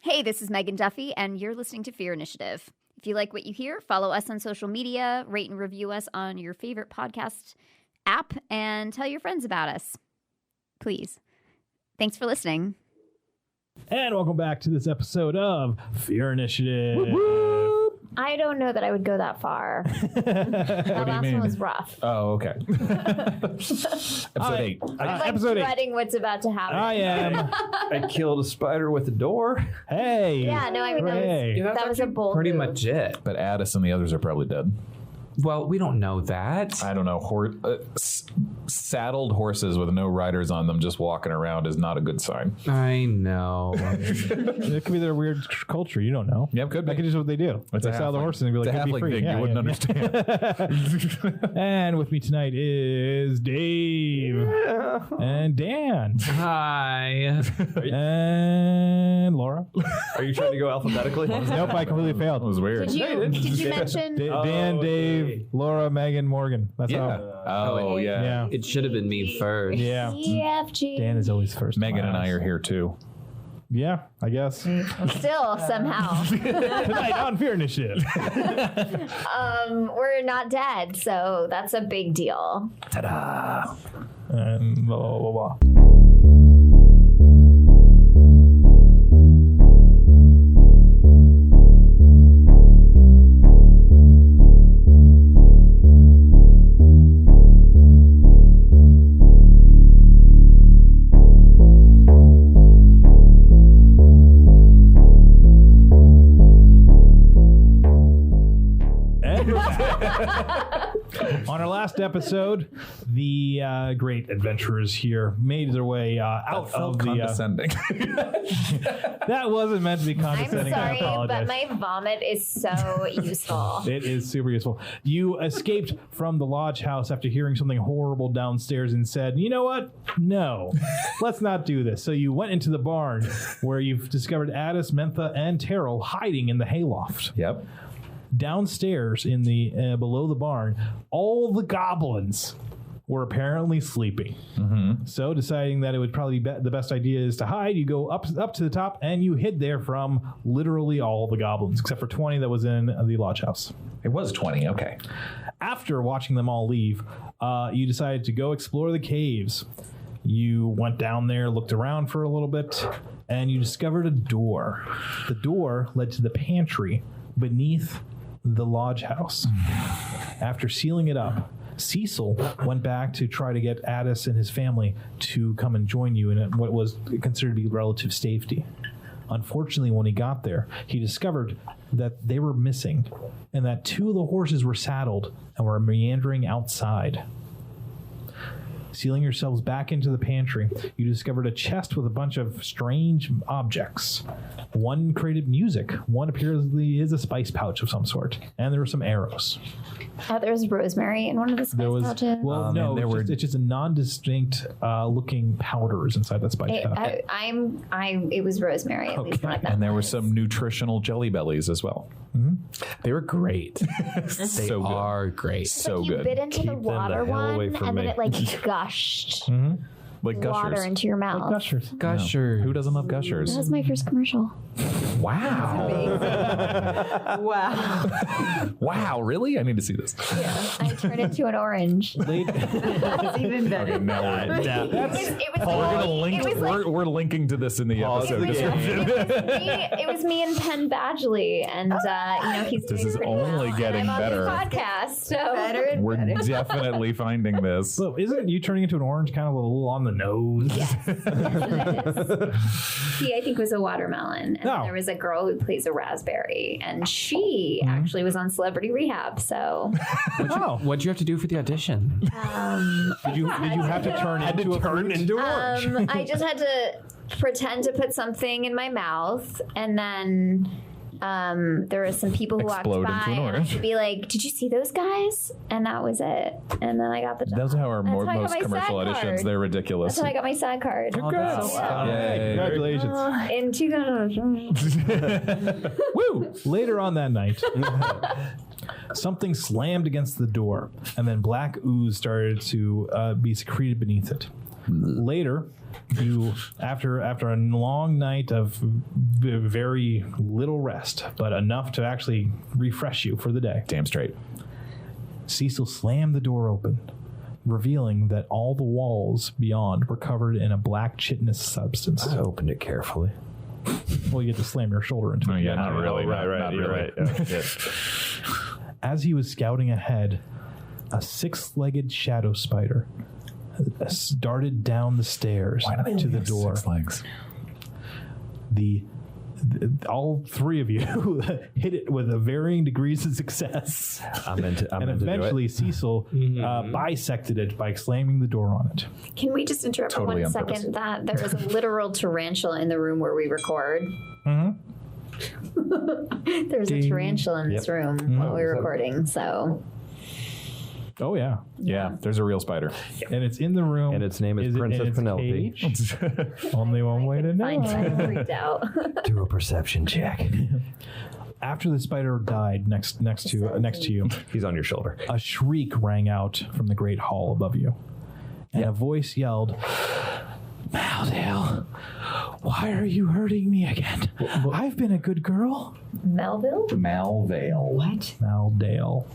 Hey, this is Megan Duffy, and you're listening to Fear Initiative. If you like what you hear, follow us on social media, rate and review us on your favorite podcast app, and tell your friends about us. Please. Thanks for listening. And welcome back to this episode of Fear Initiative. Whoop, whoop. I don't know that I would go that far. That last one was rough. Oh, okay. Episode 8. I'm episode 8. dreading what's about to happen. I am. I killed a spider with a door. Hey. Yeah, no, I mean, Hooray. that was a bold Pretty move. much it. But Addis and the others are probably dead. Well, we don't know that. I don't know. Saddled horses with no riders on them just walking around is not a good sign. I know. It could be their weird culture. You don't know. Yep, could be. That could just what they do. It's They a sell the halfling. horses and be like, It's a "It'd be halfling free." thing. You wouldn't understand. And with me tonight is Dave and Dan Hi. and Laura. Are you trying to go alphabetically? Nope, I completely That failed. was weird. Did you mention? Dan, Dave, Laura, Megan, Morgan. That's Yeah. how. Oh, yeah. Yeah. It should have been me first. Yeah. EFG. Dan is always first. Megan and I are here too. Yeah, I guess. Still, somehow. Tonight on Fear Initiative. We're not dead, so that's a big deal. Ta-da! And blah, blah, blah, blah. On our last episode, the great adventurers here made their way out of the. Condescending. That wasn't meant to be I'm condescending. I sorry, apologize. but my vomit is so useful. It is super useful. You escaped from the lodge house after hearing something horrible downstairs and said, "You know what? No, let's not do this." So you went into the barn where you've discovered Addis, Mentha, and Terrell hiding in the hayloft. Yep. Downstairs in the below the barn, all the goblins were apparently sleeping. Mm-hmm. So deciding that it would probably be the best idea is to hide, you go up to the top and you hid there from literally all the goblins, except for 20 that was in the lodge house. It was 20. Okay. After watching them all leave, you decided to go explore the caves. You went down there, looked around for a little bit, and you discovered a door. The door led to the pantry beneath the lodge house. After sealing it up, Cecil went back to try to get Addis and his family to come and join you in what was considered to be relative safety. Unfortunately, when he got there, he discovered that they were missing and that 2 of the horses were saddled and were meandering outside. Sealing yourselves back into the pantry, you discovered a chest with a bunch of strange objects. One created music. One apparently is a spice pouch of some sort. And there were some arrows. There's rosemary in one of the spice pouches. Well, no, it's just a non-distinct looking powders inside that spice pouch. It was rosemary, at least one of them. And there were some nutritional jelly bellies as well. Mm-hmm. They were great. They They are great. So like you good. bit into the water one, and then it like gushed Like water gushers. into your mouth. Gushers. Gusher. Who doesn't love gushers? That was my first commercial. Wow. Wow. Wow, really? I need to see this. I turned into an orange. That's even better. Okay, now we're, we're linking to this in the episode description. It was me and Penn Badgley, and he's This doing is pretty only well. getting And I'm better. on this podcast, so Better and We're better. definitely finding this. So isn't you turning into an orange kind of a little on the nose? he, I think, was a watermelon, and Oh. there was a girl who plays a raspberry, and she actually was on Celebrity Rehab. So Oh. What'd you have to do for the audition? Did you have to turn into a fruit? I just had to pretend to put something in my mouth, and then there were some people who Explode walked by, into an and I orange. had to be like, "Did you see those guys?" And that was it. And then I got the job. Those are how our That's how I got most my commercial SAG auditions. card. They're ridiculous. That's how I got my SAG card. Congrats. Yay. Congratulations. In 2000. Woo! Later on that night, something slammed against the door, and then black ooze started to be secreted beneath it. Later, You, after a long night of very little rest, but enough to actually refresh you for the day, Damn straight. Cecil slammed the door open, revealing that all the walls beyond were covered in a black chitinous substance. I opened it carefully. Well, you get to slam your shoulder into Oh, it. yeah, not really. Right, not you're really. right. Yeah. As he was scouting ahead, a 6-legged shadow spider darted down the stairs Why do they to only the have door. 6 legs? All three of you hit it with a varying degrees of success. I'm into And to do eventually it. Cecil bisected it by slamming the door on it. Can we just interrupt Totally for on 1 purpose. second? That there is a literal tarantula in the room where we record. There's a tarantula in this room while we're recording, so Oh, yeah. Yeah, there's a real spider. And it's in the room. And its name is it Princess in its Penelope. cage? Only one way to know. I'm freaked out. Do a perception check. After the spider died next to you, He's on your shoulder. a shriek rang out from the great hall above you. And a voice yelled, Maldale, why are you hurting me again? I've been a good girl. Melville? Malvale. What? Maldale.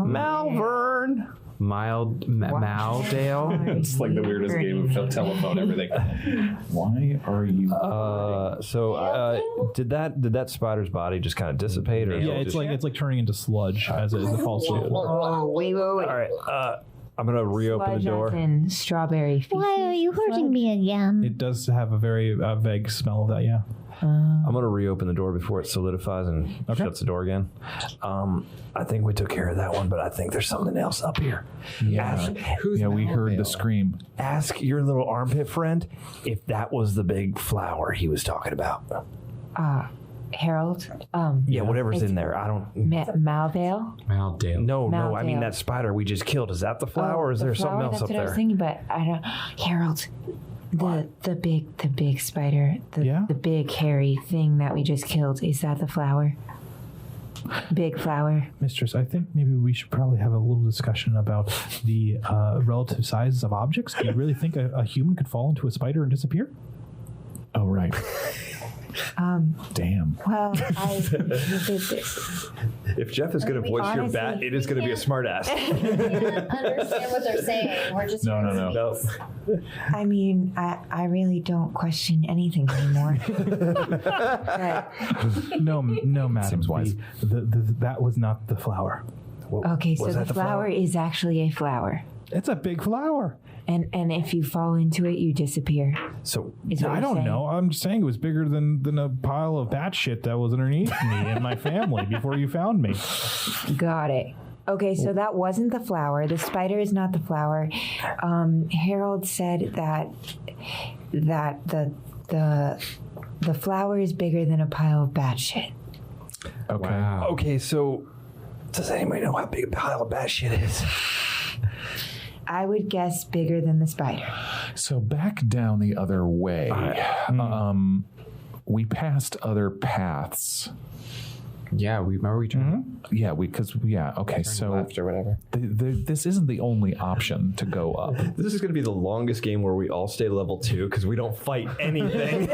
Malvern. Maldale. It's like the weirdest game of telephone, everything. Why are you? Did that spider's body just kind of dissipate, or Yeah, it's like turning into sludge as it falls asleep. Oh, wait. all right? I'm gonna reopen the door. And strawberry. Why are you hurting me again? It does have a very vague smell of that, yeah. I'm gonna reopen the door before it solidifies and shuts the door again. I think we took care of that one, but I think there's something else up here. Yeah, we heard the scream. Ask your little armpit friend if that was the big flower he was talking about. Harold. Yeah, whatever's in there. I don't. Malvale. Maldale. No, I mean Maldale. that spider we just killed. Is that the flower, or is the there flower, something else that's up what I was there? thinking, but I don't. Harold, the big spider, the big hairy thing that we just killed. Is that the flower? Big flower. Mistress, I think maybe we should probably have a little discussion about the relative sizes of objects. Do you really think a human could fall into a spider and disappear? Oh, right. Damn. Well, If Jeff is going to voice your bat, it is going to be a smart ass. Understand what they're saying. We're just No. I mean, I really don't question anything anymore. But, No, madam. Seems wise. That was not the flower. okay, so Was the that the flower flower? is actually a flower, It's a big flower. and if you fall into it, you disappear. So Is what I you're don't saying. know. I'm just saying it was bigger than a pile of bat shit that was underneath me and my family before you found me. Got it. Okay, so that wasn't the flower. The spider is not the flower. Harold said that the flower is bigger than a pile of bat shit. Okay. Wow. okay, so does anybody know how big a pile of bat shit is? I would guess bigger than the spider. So back down the other way. We passed other paths. Yeah, we remember we turned Yeah, okay, so left or whatever. this isn't the only option to go up. This is going to be the longest game where we all stay level 2 because we don't fight anything.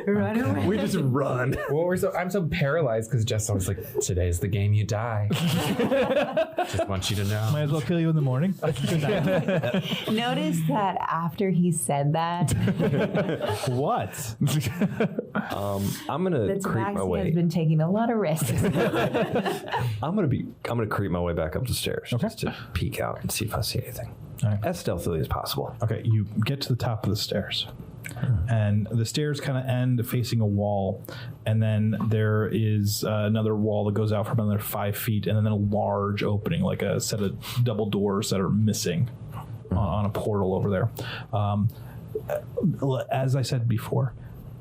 Run away. We just run. Well, I'm so paralyzed because Jess was like, today's the game you die. Just want you to know. Might as well kill you in the morning. Good night. Notice that after he said that, What? I'm going the to creep my taxi has way. been taking a lot of risks. I'm gonna creep my way back up the stairs just to peek out and see if I see anything. All right. As stealthily as possible. Okay, you get to the top of the stairs. And the stairs kind of end facing a wall. And then there is another wall that goes out for another 5 feet. And then a large opening, like a set of double doors that are missing on a portal over there. As I said before,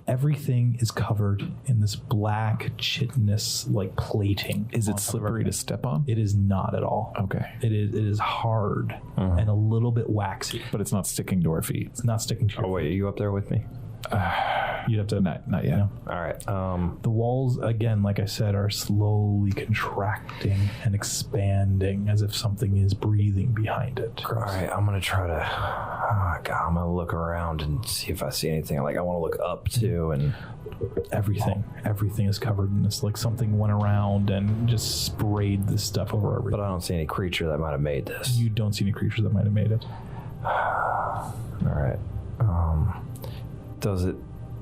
everything is covered in this black chitinous like plating. Is on it top of slippery to everything. step on? It is not at all. Okay. It is hard and a little bit waxy. But it's not sticking to our feet. It's not sticking to your Oh wait, are you up there with me? You'd have to. Not yet. Yeah. All right. The walls, again, like I said, are slowly contracting and expanding as if something is breathing behind it. All right. I'm gonna try to. Oh God, I'm gonna look around and see if I see anything. Like I want to look up too, and everything is covered in this. Like something went around and just sprayed this stuff over everything. but I don't see any creature that might have made this. You don't see any creatures that might have made it. All right. Does it?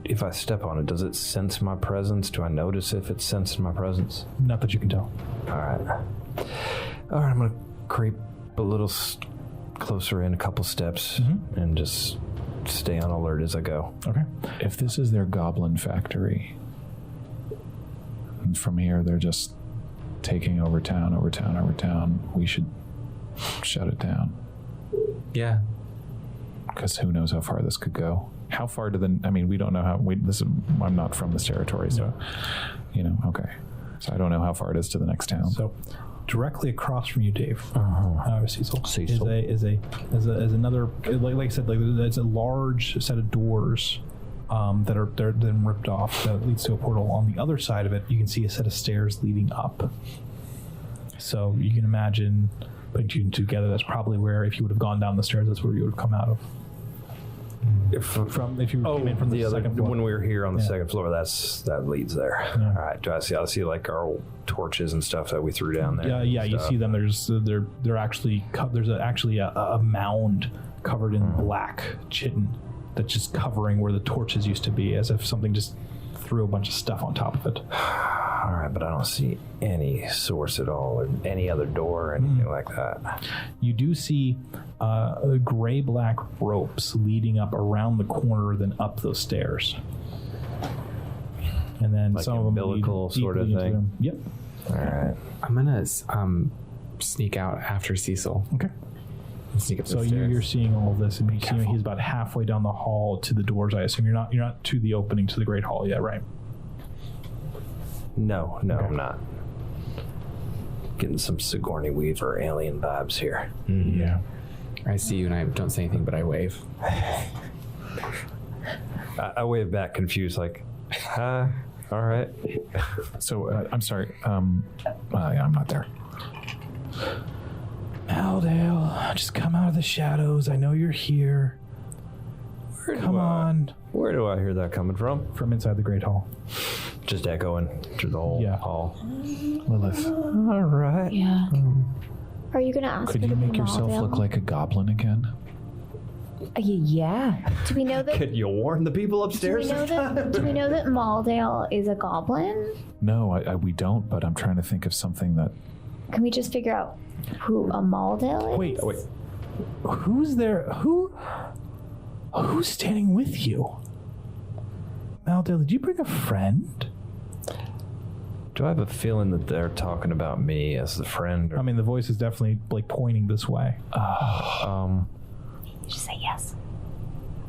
If I step on it, does it sense my presence? Do I notice if it senses my presence? Not that you can tell. All right. I'm gonna creep a little closer in, a couple steps, and just stay on alert as I go. Okay. If this is their goblin factory, and from here they're just taking over town, we should shut it down. Yeah. Because who knows how far this could go. How far to the... I mean, we don't know how... I'm not from this territory, so... okay. So I don't know how far it is to the next town. So, directly across from you, Dave, Cecil, Cecil. is another... Like I said, it's a large set of doors they're then ripped off that leads to a portal. On the other side of it, you can see a set of stairs leading up. So you can imagine... putting two and two together, that's probably where, if you would have gone down the stairs, that's where you would have come out of. If you came in from the second floor. When we were here on the second floor, that leads there. Yeah. All right. I see like our old torches and stuff that we threw down there. Yeah. You see them. They're actually there's actually a mound covered in black chitin that's just covering where the torches used to be, as if something just threw a bunch of stuff on top of it. All right, but I don't see any source at all, or any other door or anything like that. You do see gray-black ropes leading up around the corner, then up those stairs. And then like some of them umbilical sort of thing. Them. Yep. All right. I'm gonna sneak out after Cecil. Okay. Sneak up the So stairs. you're seeing all of this, and you see he's about halfway down the hall to the doors. I assume you're not to the opening to the Great Hall yet, right? No, okay. I'm not. Getting some Sigourney Weaver alien vibes here. Mm-hmm. Yeah. I see you and I don't say anything, but I wave. I wave back, confused, like, all right. So, I'm sorry. I'm not there. Aldale, just come out of the shadows. I know you're here. Come on. Where do I hear that coming from? From inside the Great Hall. Just echoing through the whole hall. Lilith. All right. Yeah. Are you going to ask Could you make yourself look like a goblin again? Yeah. Do we know that... Could you warn the people upstairs? Do we know that Maldale is a goblin? No, we don't, but I'm trying to think of something that... Can we just figure out who a Maldale is? Wait. Who's there? Who's standing with you? Maldale, did you bring a friend? Do I have a feeling that they're talking about me as the friend? Or... I mean, the voice is definitely like pointing this way. Just say yes.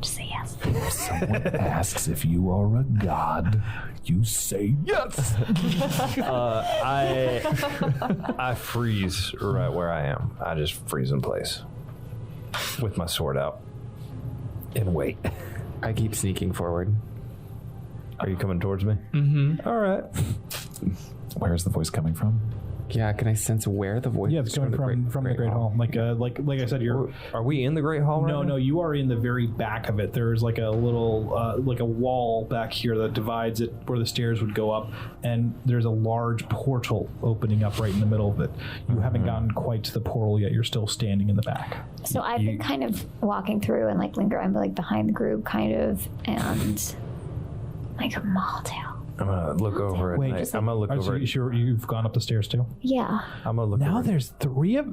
Just say yes. If someone asks if you are a god, you say yes. I freeze right where I am. I just freeze in place with my sword out and wait. I keep sneaking forward. Are you coming towards me? Mm-hmm. All right. Where's the voice coming from? Yeah, can I sense where the voice? Yeah, it's coming from the Great Hall. Like I said, Are we in the Great Hall right now? No, you are in the very back of it. There's like a little, like a wall back here that divides it where the stairs would go up, and there's a large portal opening up right in the middle of it. You haven't gotten quite to the portal yet. You're still standing in the back. So I've been kind of walking through and like linger. I'm like behind the group, kind of, and like Maldale. I'm gonna look over. Wait, I'm gonna look over. You sure you've gone up the stairs too? Yeah. I'm gonna look. Now over. there's three of.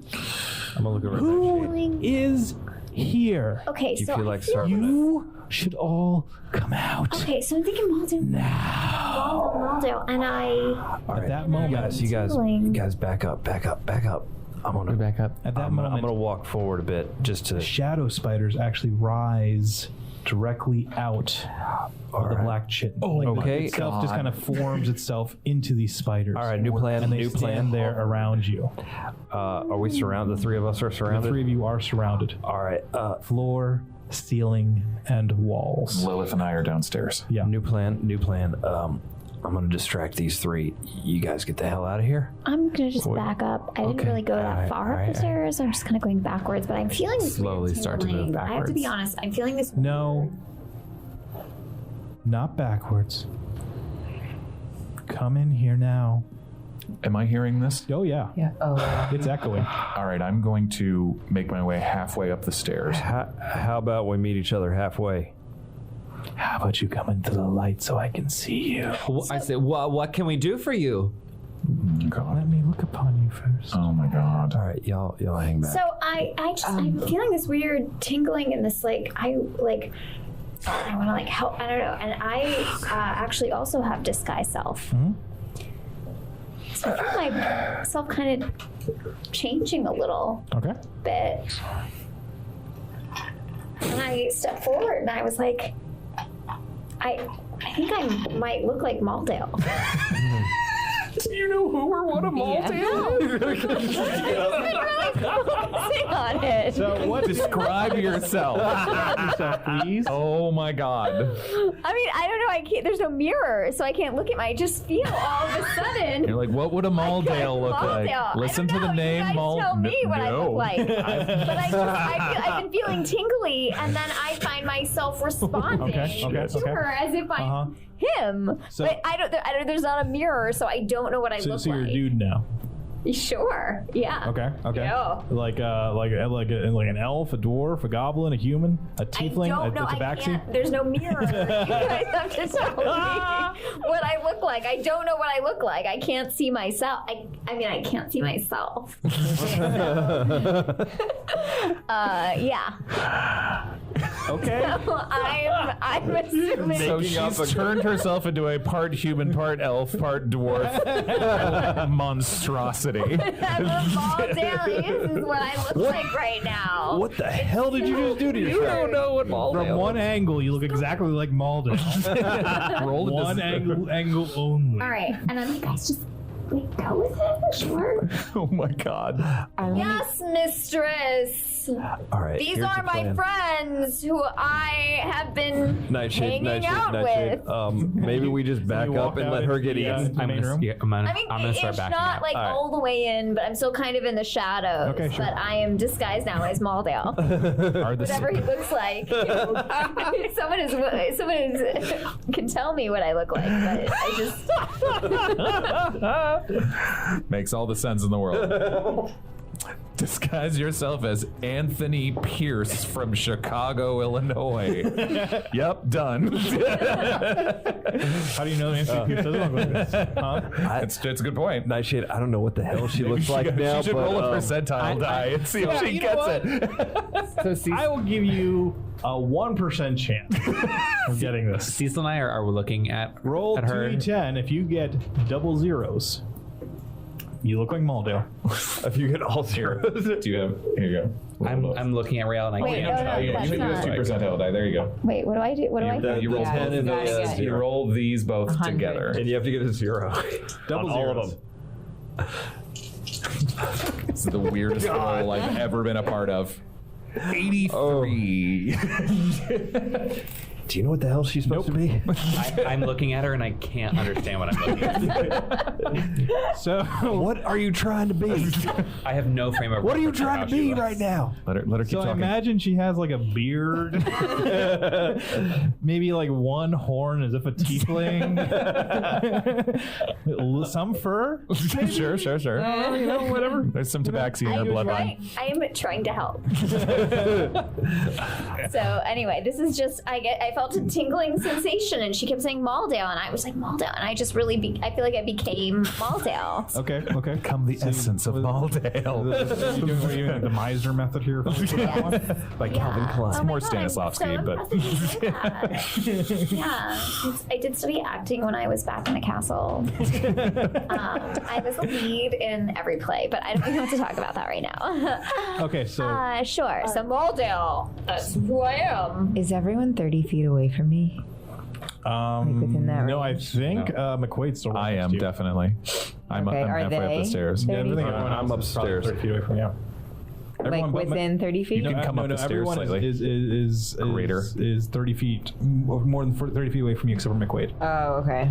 I'm gonna look over. Who is here? Okay, Do you so feel like starting? You should all come out. Okay, so I'm thinking Maldale. Now. Maldale, and I. At that moment, You guys, back up. I'm gonna back up. At that moment, I'm gonna walk forward a bit just to. shadow spiders actually rise directly out of the black chitin. okay. Itself just kind of forms itself into these spiders. All right, new plan. And they New stand plan. there around you. Are we surrounded? The three of us are The surrounded. three of you are surrounded. All right. Floor, ceiling and walls. Lilith and I are downstairs. Yeah. New plan. I'm going to distract these three. You guys get the hell out of here. I'm gonna just back up. I didn't really go that far up the stairs. I'm just kind of going backwards, but I'm feeling this Slowly weird start to move tingling. I have to be backwards. honest. I'm feeling this. No. Not backwards. Come in here now. Am I hearing this? Oh, yeah. Yeah. Oh, It's echoing. All right, I'm going to make my way halfway up the stairs. How about we meet each other halfway? How about you come into the light so I can see you? I said, what can we do for you? Let me look upon you first. Oh my God. All right, y'all hang back. So I'm feeling this weird tingling and this I want to help. I don't know. And I actually also have disguise self. Mm-hmm. So I feel myself kind of changing a little Okay. bit. And I stepped forward and I was like, I think I might look like Maldale. Do you know who or what a Maldale is? on it. So what? Describe yourself. yourself, please. Oh my God. I mean, I don't know. I can't. There's no mirror, so I can't look at my. I just feel all of a sudden. You're like, what would a Maldale look like? Maldale. Listen to the name Maldale. Tell me what I look No. like. But I've been feeling tingly, and then I find myself responding to her as if I'm him. So- but I don't. There's not a mirror, so I don't know what I look So you're a like. dude now. Sure. Yeah. Okay. Yeah. Like an elf, a dwarf, a goblin, a human, a tiefling, I don't know. a I tabaxi. can't. There's no mirror. You guys have to tell me what I look like. I don't know what I look like. I can't see myself. I mean, I can't see myself. Yeah. Okay. So I'm assuming. So she's turned herself into a part human, part elf, part dwarf monstrosity. Whatever Maldale is what I look like right now. What the hell did you just do to yourself? don't know what Maldale From one angle, you look exactly like Malden. Roll One angle only. All right, and I'm like, guys, just go with it. Sure. Oh my God. Yes, mistress. All right. These here's are the my plan. friends who I have been hanging out with. Maybe we just back You up walk and out let into her get the, in. the main room. I mean, I'm gonna start it's backing not up. like all the way in, but I'm still kind of in the shadows. Okay, sure. But I am disguised now as Maldale. Are the Whatever he looks like. someone can tell me what I look like, but I just Makes all the sense in the world. Disguise yourself as Anthony Pierce from Chicago, Illinois. Yep, done. How do you know Nancy Pierce doesn't look like this? Huh? It's a good point. Nightshade, I don't know what the hell she looks like now. She should but, roll a percentile die and see if she you know gets it. So I will give you a 1% chance of getting this. Cecil and I are looking at Roll at her. 2d10. If you get double zeros, you look like Maldale. If you get all zeros. Do you have? Here you go. I'm looking at Rael and I Wait, can't. no, You that's should use not. 2% die. There you go. Wait, what do I do? What do I do? You roll Yeah, 10 and got it. you roll these both 100. together. And you have to get a zero. Double on all zeros. of them. This is the weirdest roll I've ever been a part of. 83. Do you know what the hell she's supposed to be? I'm looking at her and I can't understand what I'm looking at. So, What are you trying to be? I have no frame of What are you reference for trying how to she be looks. right now? Let her keep so I talking. imagine she has like a beard, maybe like one horn as if a tiefling, some fur. Sure. You know, whatever. There's some tabaxi in her bloodline. I am trying to help. So anyway, this is just I felt a tingling sensation, and she kept saying Maldale, and I was like Maldale, and I just really I feel like I became Maldale. Okay. Come the essence of Maldale. Are you doing like the Meisner method here? By Calvin Klein. Oh more my God, I'm Stanislavski, so but- impressed you know that. Yeah, I did study acting when I was back in the castle. I was a lead in every play, but I don't even want to talk about that right now. Okay, so Sure. So Maldale, that's who I am. Is everyone 30 feet away from me? within that no, I range? think McQuaid's still. I right am next to you. definitely. I'm Okay, are halfway up they? the stairs. Yeah, I think 30? everyone I'm else is probably upstairs. 30 feet away from you. Everyone but within 30 feet? You can come up the stairs everyone slightly. is Greater. is 30 feet, more than 30 feet away from you, except for McQuaid. Oh, okay.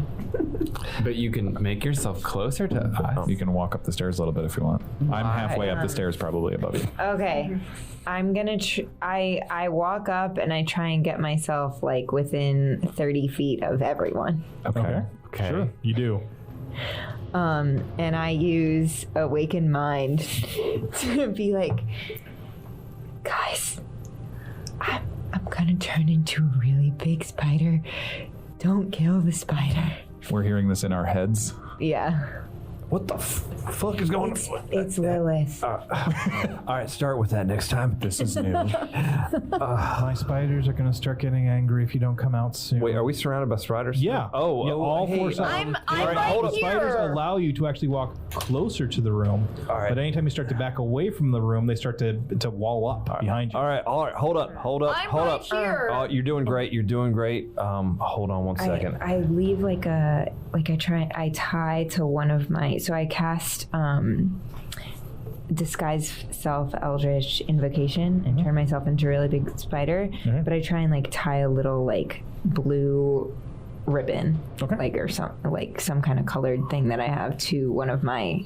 But you can make yourself closer to us. You can walk up the stairs a little bit if you want. I'm halfway up the stairs, probably above you. Okay. I'm gonna. I walk up and I try and get myself like within 30 feet of everyone. Okay. Sure, you do. And I use Awaken Mind to be like, guys, I'm gonna turn into a really big spider. Don't kill the spider. We're hearing this in our heads. Yeah. What the fuck is going on? It's Lilith. All right, start with that next time. This is new. My spiders are going to start getting angry if you don't come out soon. Wait, are we surrounded by spiders? Yeah. All hey, four sides. I'm All right the spiders here. allow you to actually walk closer to the room. All right. But anytime you start to back away from the room, they start to wall up behind you. All right. Hold up. I'm right here. Oh, you're doing great. Hold on one second. I leave I tie to one of my, so I cast disguise self eldritch invocation and turn myself into a really big spider, but I try and like tie a little like blue ribbon, or some kind of colored thing that I have to one of my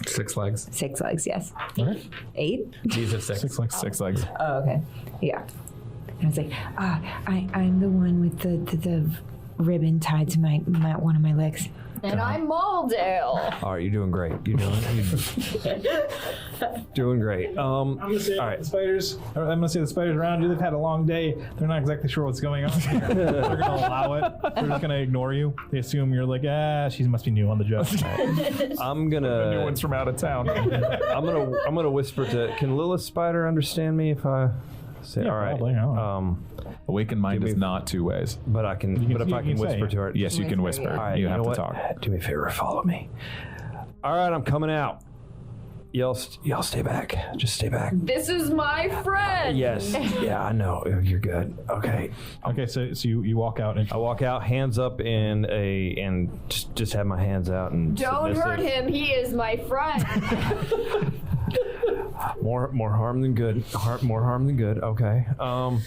6 legs. 6 legs. Yes. 8. These are 6. 6 legs. 6 legs. Oh, okay. Yeah. And I was like, I'm the one with the ribbon tied to my one of my legs. And I'm Maldale. All right, you're doing great. You're doing great. I'm gonna say all right. the spiders. I'm gonna say the spiders around you. They've had a long day. They're not exactly sure what's going on. They're gonna allow it. They're just gonna ignore you. They assume you're like, she must be new on the job. I'm New gonna one's from out of town. I'm gonna whisper to. Can Lilith Spider understand me if I say? Yeah, all right. probably, yeah. Awaken Mind is not 2 ways. But I can. can- But if you I can can whisper say. to her. Yes, you can whisper. yeah. All right, you have know to what? talk. Do me a favor. Follow me. All right, I'm coming out. Y'all stay back. Just stay back. This is my friend. Yes. Yeah, I know. You're good. Okay. Okay, so you walk out and I walk out, hands up, and just have my hands out and Don't submissive. hurt him. He is my friend. More harm than good. More harm than good. Okay. all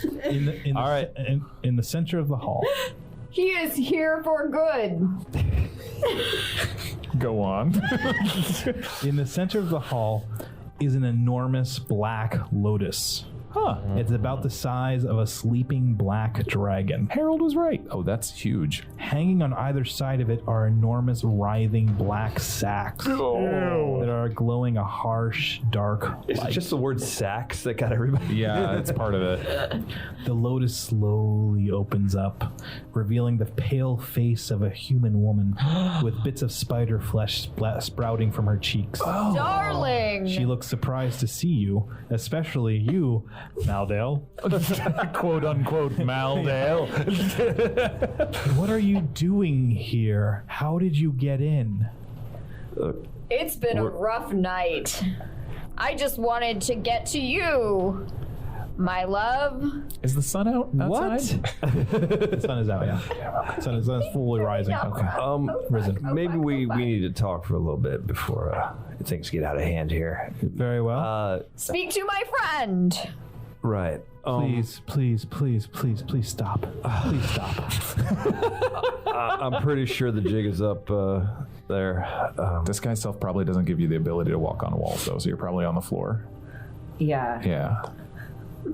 right, in the center of the hall. He is here for good. Go on. In the center of the hall is an enormous black lotus. Huh. It's about the size of a sleeping black dragon. Harold was right. Oh, that's huge. Hanging on either side of it are enormous writhing black sacks that are glowing a harsh, dark Is light. it just the word "sax" that got everybody? Yeah, that's part of it. The lotus slowly opens up, revealing the pale face of a human woman with bits of spider flesh sprouting from her cheeks. Darling. She looks surprised to see you, especially you, Maldale. Quote unquote Maldale. What are you doing here? How did you get in? It's been a rough night. I just wanted to get to you, my love. Is the sun out outside? The sun is out, yeah. The sun is fully rising. Risen. Maybe we need to talk for a little bit before things get out of hand here. Very well. Speak to my friend. Right. Please stop. Please stop. I'm pretty sure the jig is up there. Disguise self probably doesn't give you the ability to walk on walls, though, so you're probably on the floor. Yeah. Yeah.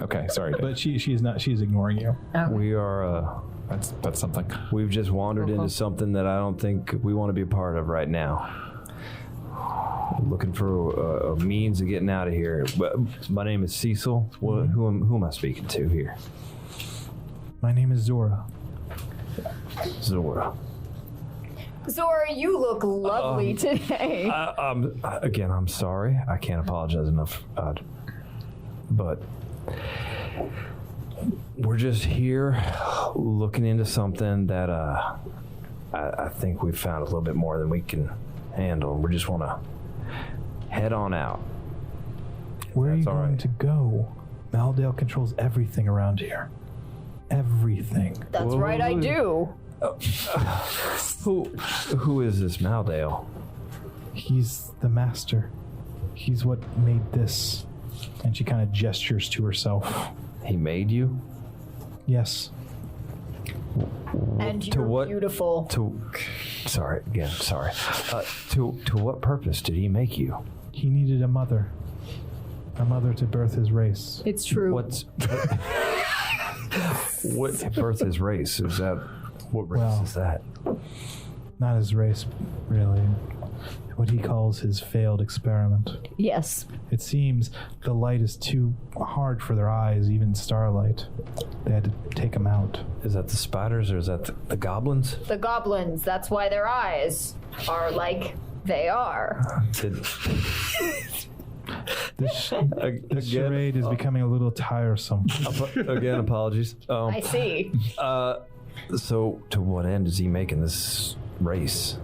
Okay, sorry. Dave. But she's not. She's ignoring you. We are. That's something. We've just wandered into something that I don't think we want to be a part of right now. Looking for a means of getting out of here. My name is Cecil. Who am I speaking to here? My name is Zora. Zora. Zora, you look lovely today. Again, I'm sorry. I can't apologize enough. But we're just here looking into something that I think we've found a little bit more than we can handle. We just want to head on out. Where are you That's all going right. to go? Maldale controls everything around here. Everything. That's right, I do. Who is this Maldale? He's the master. He's what made this And she kind of gestures to herself. He made you? Yes. And To you're what- beautiful. Sorry. To what purpose did he make you? He needed a mother to birth his race. It's true. What birth his race? Is that what race Well, is that? Not his race, really. What he calls his failed experiment. Yes. It seems the light is too hard for their eyes, even starlight. They had to take him out. Is that the spiders or is that the goblins? The goblins, that's why their eyes are like they are. This charade is becoming a little tiresome. Again, apologies. I see. So, to what end is he making this race?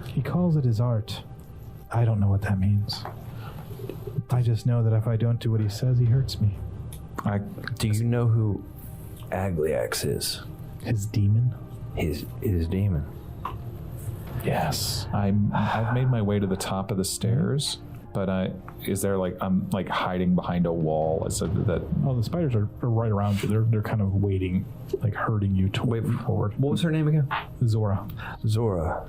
He calls it his art. I don't know what that means. I just know that if I don't do what he says, he hurts me. Do you know who Agliax is? His demon? His demon. Yes. I've made my way to the top of the stairs, but is there I'm hiding behind a wall? Is that? Oh, the spiders are right around you. They're kind of waiting, like herding you forward. What was her name again? Zora. Zora.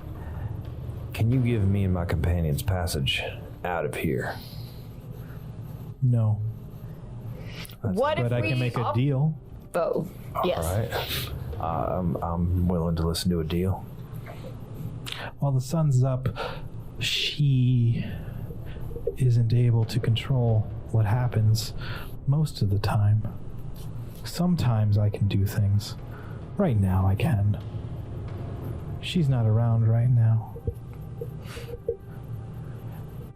Can you give me and my companions passage out of here? No. What if But I we can make a deal. Oh, yes. All right. I'm willing to listen to a deal. While the sun's up, she isn't able to control what happens most of the time. Sometimes I can do things. Right now I can. She's not around right now.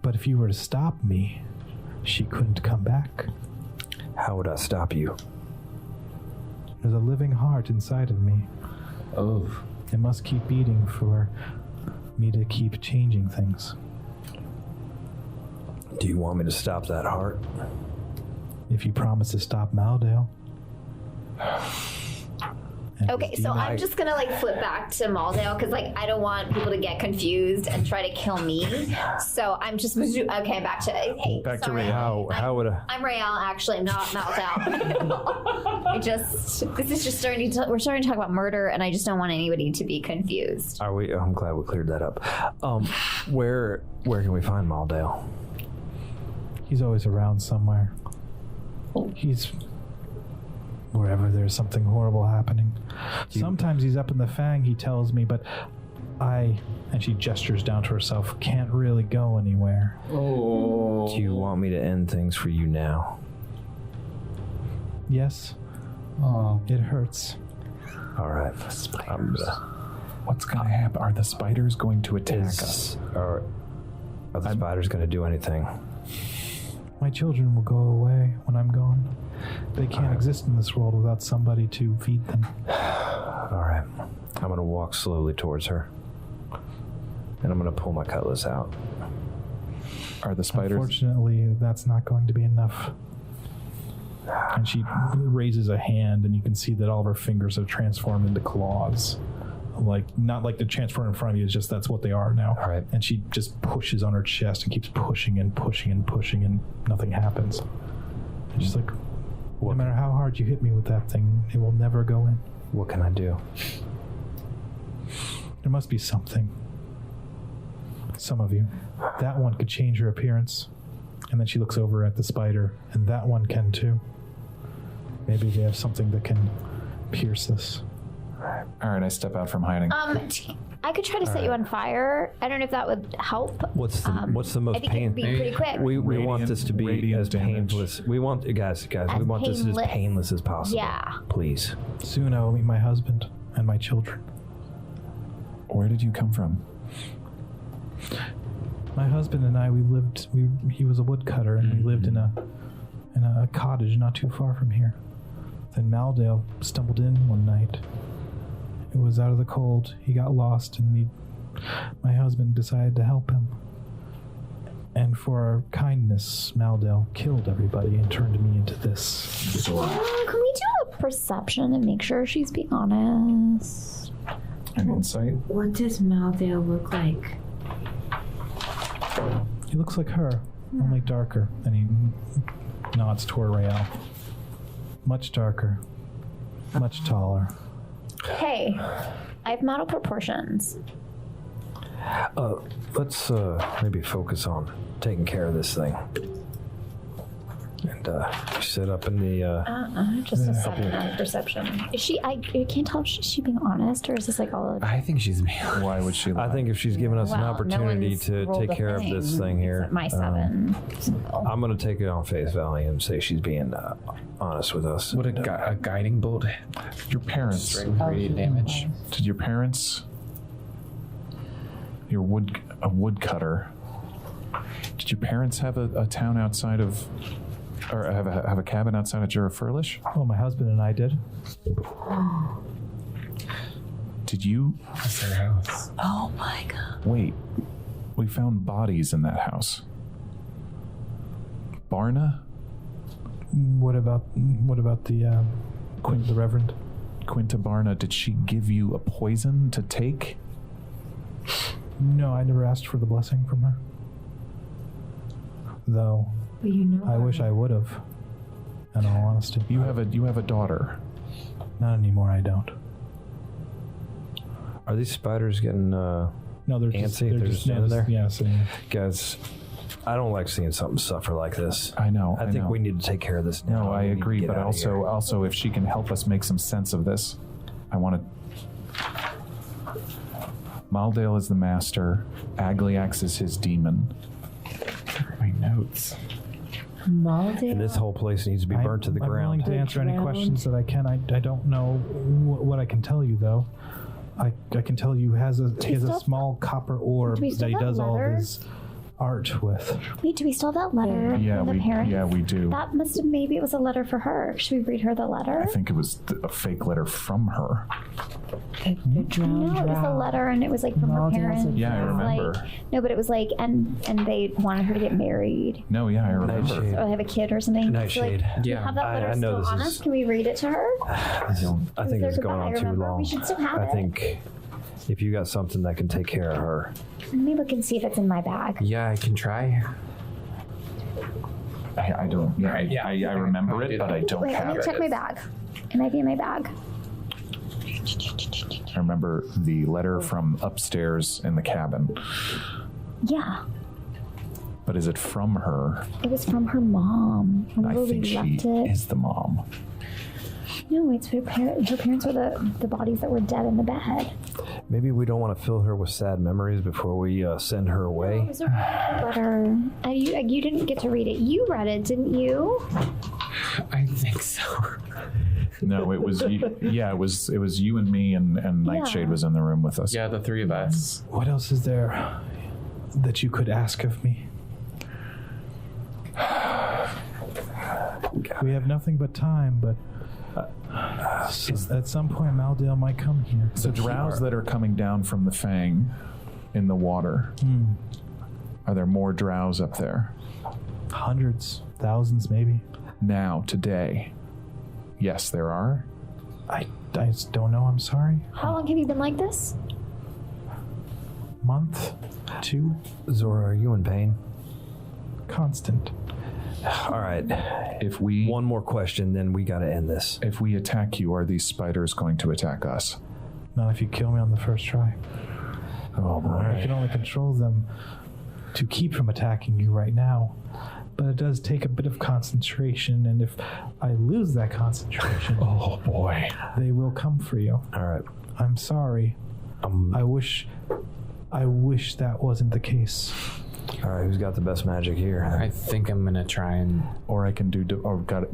But if you were to stop me, she couldn't come back. How would I stop you? There's a living heart inside of me. Oh. It must keep beating for me to keep changing things. Do you want me to stop that heart? If you promise to stop Maldale. And Okay, his so demon- I'm just gonna flip back to Maldale because I don't want people to get confused and try to kill me. So I'm just okay. Back to hey, Back to sorry. Ray. How would I? I'm Rael, actually, not Maldale. This is just we're starting to talk about murder, and I just don't want anybody to be confused. Are we? I'm glad we cleared that up. Where can we find Maldale? He's always around somewhere. He's wherever there's something horrible happening. Sometimes he's up in the Fang, he tells me, but and she gestures down to herself, can't really go anywhere. Oh. Do you want me to end things for you now? Yes, Oh. it hurts. All right. What's going to happen? Are the spiders going to attack us? Are the spiders going to do anything? My children will go away when I'm gone. They can't exist in this world without somebody to feed them. All right. I'm going to walk slowly towards her. And I'm going to pull my cutlass out. Are the spiders? Unfortunately, that's not going to be enough. And she raises a hand, and you can see that all of her fingers have transformed into claws. Not like they're transferred in front of you, it's just that's what they are now. All right. And she just pushes on her chest and keeps pushing and pushing and pushing, and nothing happens. And she's like, no matter how hard you hit me with that thing, it will never go in. What can I do? There must be something. Some of you. That one could change her appearance. And then she looks over at the spider, and that one can too. Maybe they have something that can pierce this. All right, I step out from hiding. I could try to set you on fire. I don't know if that would help. What's the most I think it'd be pretty quick. We want Radiant- this to be radiant as damage. painless. We want guys. We want this as painless as possible. Yeah. Please. Soon I will meet my husband and my children. Where did you come from? My husband and I, he was a woodcutter, and we lived in a cottage not too far from here. Then Maldale stumbled in one night. It was out of the cold. He got lost, and my husband decided to help him. And for our kindness, Maldale killed everybody and turned me into this. Can we do a perception and make sure she's being honest? An insight? What does Maldale look like? He looks like her, only darker. And nods toward Rael. Much darker. Much taller. Hey, I have model proportions. Let's maybe focus on taking care of this thing. And sit up in the. Just a 7 on perception. Is she? I can't tell if she's being honest, or is this like all? I think she's me. Why would she lie? I think if she's given us an Well, opportunity no to one's take rolled a care of this thing here, Except my 7. I'm going to take it on face value and say she's being honest with us. What a guiding bolt. Your parents. Straight 3 damage. Did your parents? You're a woodcutter. Did your parents have a town outside of, or have a cabin outside of Jura Furlish? Oh, my husband and I did. Did you? That's their house. Oh my god. Wait, we found bodies in that house. Barna? What about the the Reverend? Quinta Barna, did she give you a poison to take? No, I never asked for the blessing from her. Though, But you know. I wish I would have. In all honesty, You have a daughter. not anymore. I don't. Are these spiders getting No, they're just antsy? They're just standing there? Yeah, sitting there. Guys, I don't like seeing something suffer like this. I know. I think know. we need to take care of this now. No, I We need to agree, get but out of here. also if she can help us make some sense of this, I want to. Maldale is the master. Agliax is his demon. My notes. Maldale. And this whole place needs to be burnt to the I'm willing ground. to answer any Ground. questions that I can. I don't know what I can tell you though. I can tell you he has a still- small copper orb Do we still that he have does all of letters? his art with. Wait, do we still have that letter Yeah, from the parents? we do. That must have, maybe it was a letter for her. Should we read her the letter? I think it was a fake letter from her. The drowned No, it was a drow. letter, and it was like from her Maldale's a parents. Yeah, I It was remember. Like, no, but it was like, and they wanted her to get married No, yeah, I remember. Nightshade. or have a kid or something. Nightshade. So, like, do you Yeah, have that letter I know still this on is- us? Can we read it to her? I think their it's going on goodbye, too remember? long. We should still have I it. think if you got something that can take care of her. Let me look and see if it's in my bag. Yeah, I can try. I don't. Yeah, I remember it, but I don't Wait, let have me it. check my bag. It might be in my bag. I remember the letter from upstairs in the cabin, Yeah, but is it from her? it was from her mom. I Remember we think she left it? is the mom. No, it's her parents. Her parents were the bodies that were dead in the bed. Maybe we don't want to fill her with sad memories before we send her It away. was a letter. You didn't get to read it. You read it, didn't you? I think so. No, it was you, yeah, it was you and me and Nightshade was in the room with us. Yeah, the 3 of us. What else is there that you could ask of me? We have nothing but time, but at some point Maldale might come here. The drows that are coming down from the Fang in the water. Are there more drows up there? Hundreds, thousands maybe. Now, today. Yes, there are. I just don't know, I'm sorry. How long have you been like this? Month, 2, Zora, are you in pain? constant. All right. If we One more question, then we got to end this. if we attack you, are these spiders going to attack us? Not if you kill me on the first try. Oh I boy. can only control them to keep from attacking you right now. But it does take a bit of concentration, and if I lose that concentration, Oh boy. they will come for you. All right. I'm sorry. I wish that wasn't the case. All right. Who's got the best magic here? I think I'm gonna try and. Or I can do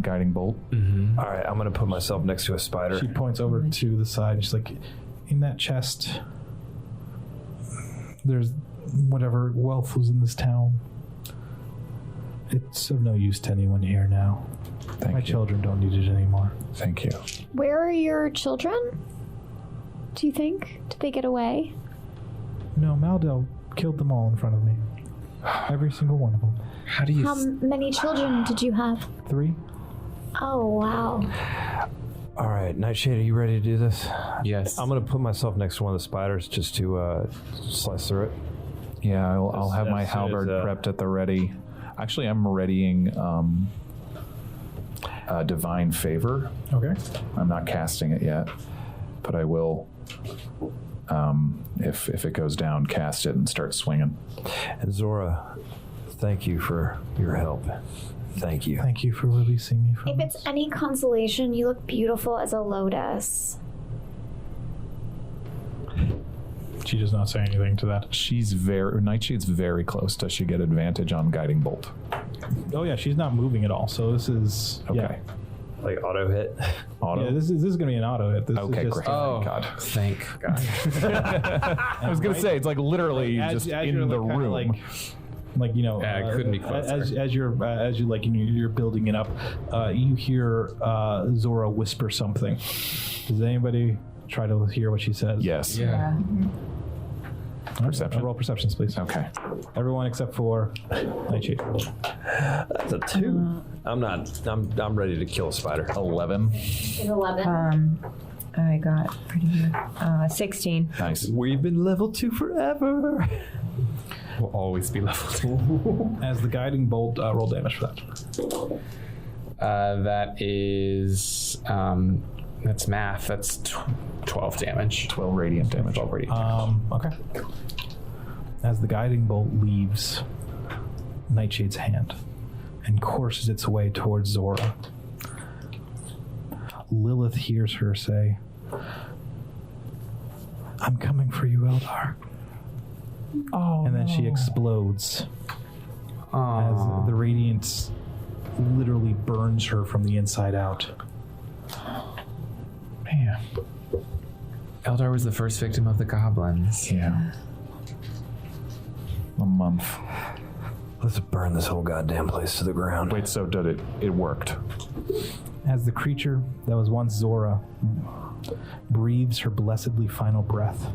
guiding bolt. All right. I'm going to put myself next to a spider. She points over to the side, and she's like, in that chest, there's whatever wealth was in this town. It's of no use to anyone here now. Thank My you. children don't need it anymore. Thank you. Where are your children? Do you think? Did they get away? No, Maldel killed them all in front of me. Every single one of them. How do you? How many children did you have? 3? Oh, wow. All right. Nightshade, are you ready to do this? Yes. I'm going to put myself next to one of the spiders just to slice through it. Yeah, I'll have my as soon halberd as, prepped at the ready. Actually, I'm readying Divine Favor. Okay. I'm not casting it yet, but I will, if it goes down, cast it and start swinging. And Zora, thank you for your help. Thank you. Thank you for releasing me from If it's any consolation, you look beautiful as a lotus. She does not say anything to that. Nightshade's very close. Does she get advantage on Guiding Bolt? Oh yeah, she's not moving at all. So this is Okay. Like auto hit. Auto? Yeah, this is going to be an auto hit. This Okay, is just, great. Oh, God. Thank God. I was going to say, it's like literally as just you're, in the kinda room. like you know, Yeah, it couldn't be closer. as you like you're building it up, you hear Zora whisper something. Does anybody try to hear what she says? Yes. Yeah. Perception. Roll perceptions, please. Okay. Everyone except for Nightshade. That's a 2. I'm ready to kill a spider. 11. 11. I got pretty good. 16. Nice. We've been level 2 forever. Will always be level 2. As the guiding bolt, roll damage for that. That is, that's math. That's 12 damage. 12 radiant damage. 12 radiant damage. Okay. As the guiding bolt leaves Nightshade's hand and courses its way towards Zora, Lilith hears her say, "I'm coming for you, Eldar." Oh, And then she explodes as the radiance literally burns her from the inside out. man. Eldar was the first victim of the goblins. Yeah. A month. Let's burn this whole goddamn place to the ground. Wait, so did it worked? As the creature that was once Zora breathes her blessedly final breath,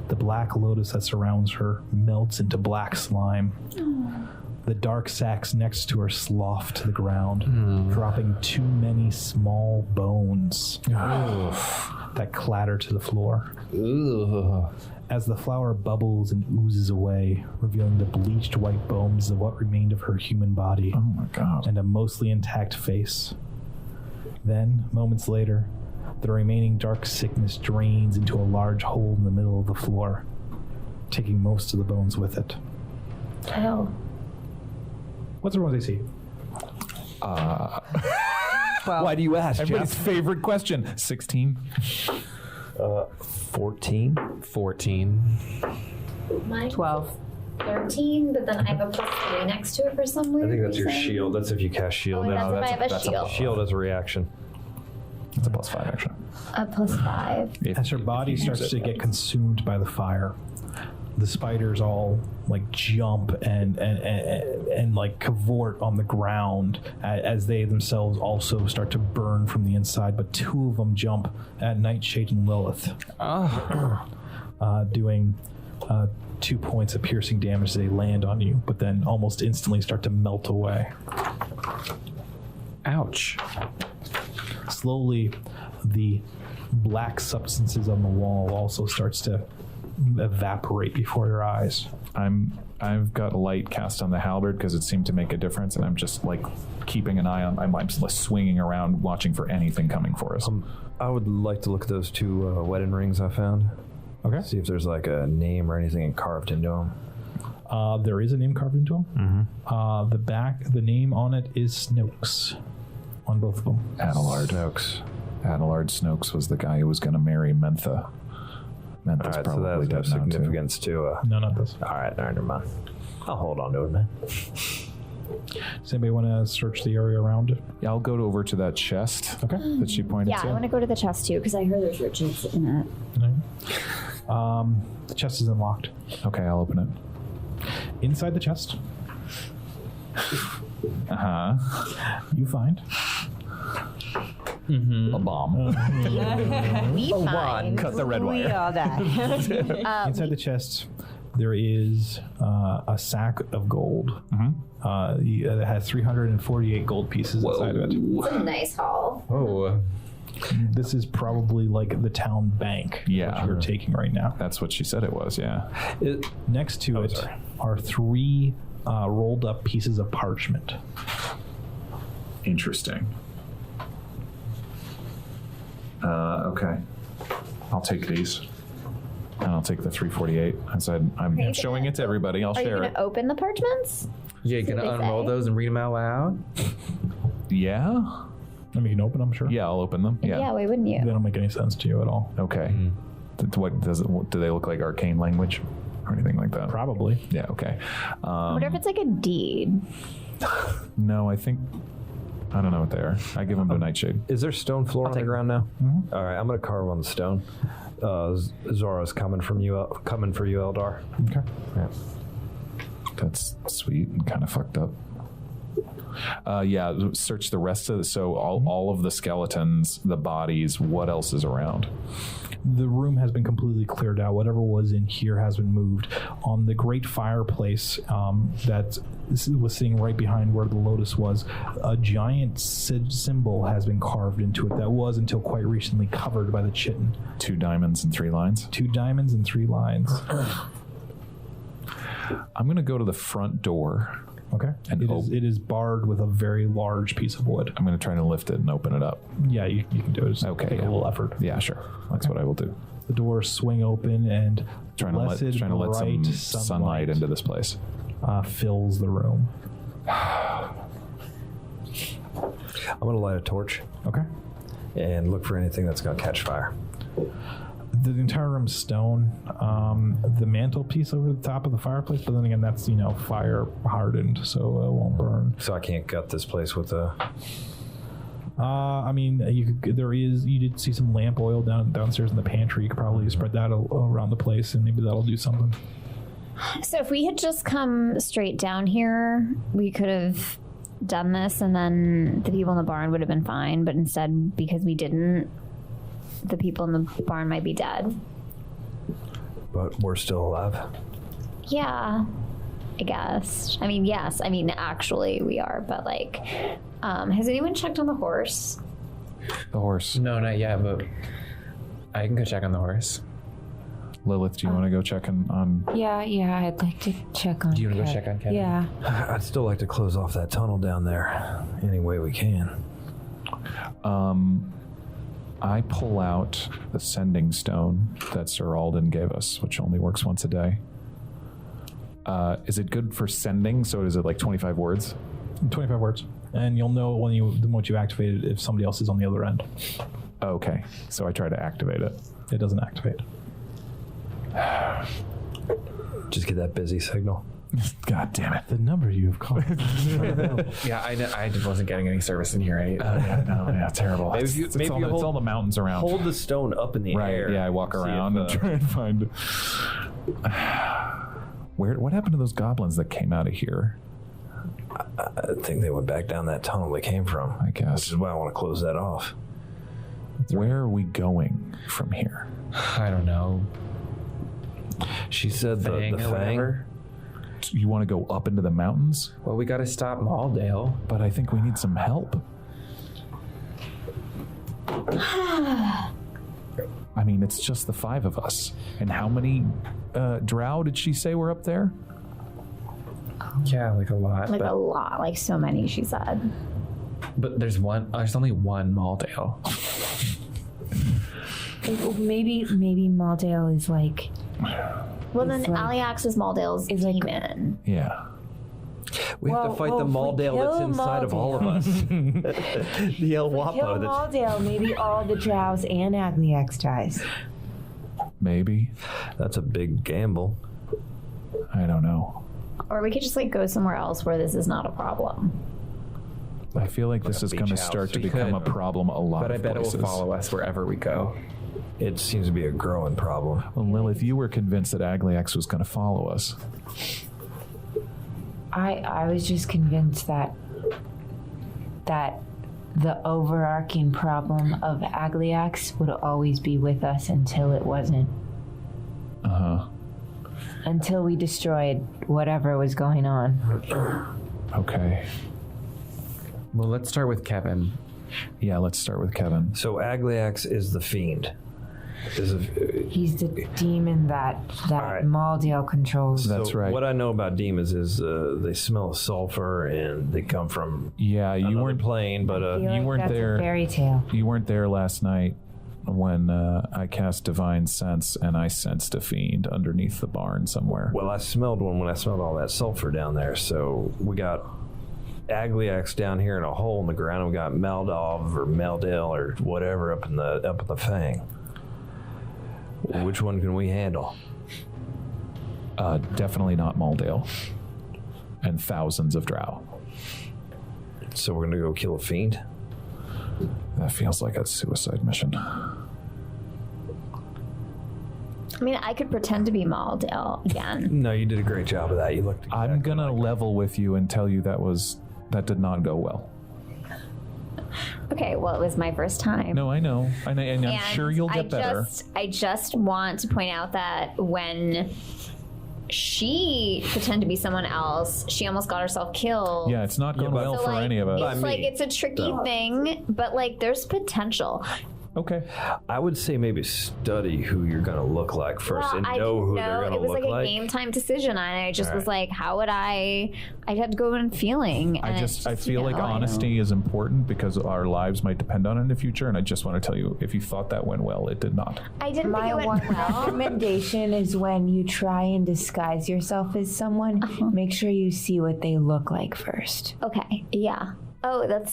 the black lotus that surrounds her melts into black slime. The dark sacks next to her slough to the ground, dropping too many small bones that clatter to the floor. As the flower bubbles and oozes away, revealing the bleached white bones of what remained of her human body Oh my God. and a mostly intact face. Then, moments later, the remaining dark sickness drains into a large hole in the middle of the floor, taking most of the bones with it. Oh. What's everyone's AC? Why do you ask, Everybody's Jeff? favorite question. 16. 14. 14. Mine 12. 13, but then I have a +3 next to it for some I weird think that's your reason. shield. That's if you cast shield. Oh, that's if I have a that's shield. Shield as a reaction. It's a +5 actually. A +5. As her body starts to get consumed by the fire, the spiders all like jump and like cavort on the ground as they themselves also start to burn from the inside. But two of them jump at Nightshade and Lilith, doing 2 points of piercing damage as they land on you, but then almost instantly start to melt away. Ouch. Slowly, the black substances on the wall also starts to evaporate before your eyes. I've got a light cast on the halberd because it seemed to make a difference, and I'm just like keeping an eye on. I'm just swinging around, watching for anything coming for us. I would like to look at those 2 wedding rings I found. Okay. See if there's like a name or anything carved into them. There is a name carved into them. The name on it is Snokes on both of them. Adelard. Adelard Snokes was the guy who was going to marry Mentha. Mentha's All right, so probably that's no dead now too. significance to. No, not this. All right, never mind. I'll hold on to it, man. Does anybody want to search the area around it? Yeah, I'll go over to that chest Okay. that she pointed Yeah, to. I want to go to the chest too because I heard there's riches in it. The chest is unlocked. Okay, I'll open it. Inside the chest, you find A bomb. We find. Cut the red We wire. all die. inside the chest. There is a sack of gold. It has 348 gold pieces inside of it. It's a nice haul. Oh. This is probably like the town bank, Yeah. which you're taking right now. That's what she said it was, yeah. Next to it are 3 rolled up pieces of parchment. Interesting. Okay. I'll take these. And I'll take the 348. I said, I'm showing it to everybody. I'll Are you share going it. to open the parchments? Yeah, you See gonna what they unroll say? those and read them out loud? Yeah? I mean, you can open them, sure. Yeah, I'll open them. Yeah, Yeah. why wouldn't They you? don't make any sense to you at all. Okay. What do they look like arcane language or anything like that? Probably. Yeah, okay. I wonder if it's like a deed. No, I don't know what they are. I give them to Nightshade. Is there stone floor on the ground now? All right, I'm gonna carve on the stone. Zora's coming for you, Eldar. Okay. Yeah. That's sweet and kind of fucked up. Yeah, search the rest of so all of the skeletons, the bodies, what else is around? The room has been completely cleared out. Whatever was in here has been moved. On the great fireplace that was sitting right behind where the lotus was, a giant symbol has been carved into it that was until quite recently covered by the chitin. 2 diamonds and 3 lines. 2 diamonds and 3 lines. I'm going to go to the front door. Okay. And It is barred with a very large piece of wood. I'm going to try to lift it and open it up. Yeah, you can do it. Just Okay, take yeah. a little effort. Yeah, sure. That's what I will do. The doors swing open and Trying to let bright some sunlight into this place. fills the room. I'm gonna light a torch Okay. and look for anything that's gonna catch fire. The entire room's stone. The mantelpiece over the top of the fireplace, but then again, that's fire hardened, so it won't burn. So I can't gut this place with a. I mean, you did see some lamp oil downstairs in the pantry. You could probably spread that around the place, and maybe that'll do something. So if we had just come straight down here, we could have done this, and then the people in the barn would have been fine. But instead, because we didn't, the people in the barn might be dead. But we're still alive. Yeah, I guess. I mean, yes. I mean, actually, we are. But has anyone checked on the horse? The horse. No, not yet, but I can go check on the horse. Lilith, do you want to go check on... Yeah, I'd like to check on Do you want to go Kev. check on Kevin? Yeah. I'd still like to close off that tunnel down there any way we can. I pull out the sending stone that Sir Alden gave us, which only works once a day. Is it good for sending? So is it like 25 words? 25 words, and you'll know once you activate it if somebody else is on the other end. Okay, so I try to activate it. It doesn't activate. Just get that busy signal. God damn it. The number you have called. Yeah, I just wasn't getting any service in here. Yeah, terrible. Maybe It's, you- it's maybe all, you it's hold- all the mountains around. Hold the stone up in the right, air. yeah, I walk See if, around and try and find... What happened to those goblins that came out of here? I think they went back down that tunnel they came from. I guess. Which is why I want to close that off. Where are we going from here? I don't know. She said the Fang or Fang. whatever. You want to go up into the mountains? Well, we got to stop Maldale. But I think we need some help. I mean, it's just the 5 of us. And how many drow did she say were up there? Yeah, like a lot. Like a lot, like so many, she said. But there's only one Maldale. Maybe Maldale is like... Well, then It's like- Aliax is Maldale's It's like- demon. Yeah. We have to fight the if we Maldale that's kill inside of all of us. The El Kill Wapo. That's, Maldale, maybe all the drows and Agliax dies. Maybe. that's a big gamble. I don't know. Or we could just go somewhere else where this is not a problem. I feel like this a is going to beach house. start to We become a could. problem a lot But I of bet places. it will follow us wherever we go. It seems to be a growing problem. Well, Lilith, you were convinced that Agliax was going to follow us. I was just convinced that the overarching problem of Agliax would always be with us until it wasn't. Uh-huh. Until we destroyed whatever was going on. Okay. Well, let's start with Kevin. Yeah, let's start with Kevin. So Agliax is the fiend. He's the demon that right. Maldale controls. That's So right. What I know about demons is they smell of sulfur and they come from Yeah, you another weren't plane, but I feel you like weren't that's there. A fairy tale. You weren't there last night, when I cast Divine Sense and I sensed a fiend underneath the barn somewhere. Well, I smelled one when I smelled all that sulfur down there. So we got Agliax down here in a hole in the ground, and we got Maldov or Meldale or whatever up in the Fang. Which one can we handle? Definitely not Maldale. And thousands of drow. So we're gonna go kill a fiend? That feels like a suicide mission. I mean, I could pretend to be Maldale again. No, you did a great job of that. You looked. I'm gonna level with you and tell you that did not go well. Okay, well, it was my first time. No, I know, and I'm sure you'll get better. I just want to point out that when she pretended to be someone else, she almost got herself killed. Yeah, it's not going well So, for like, any of us. It's like it's a tricky thing, but like there's potential. Okay. I would say maybe study who you're gonna look like first and know who they're gonna it was look like like. a game time decision, and I just was like, how would I had to go in feeling. I feel like honesty is important because our lives might depend on it in the future, and I just want to tell you, if you thought that went well, it did not. I didn't My think it one went well. recommendation is when you try and disguise yourself as someone, make sure you see what they look like first. Okay, yeah. Oh, that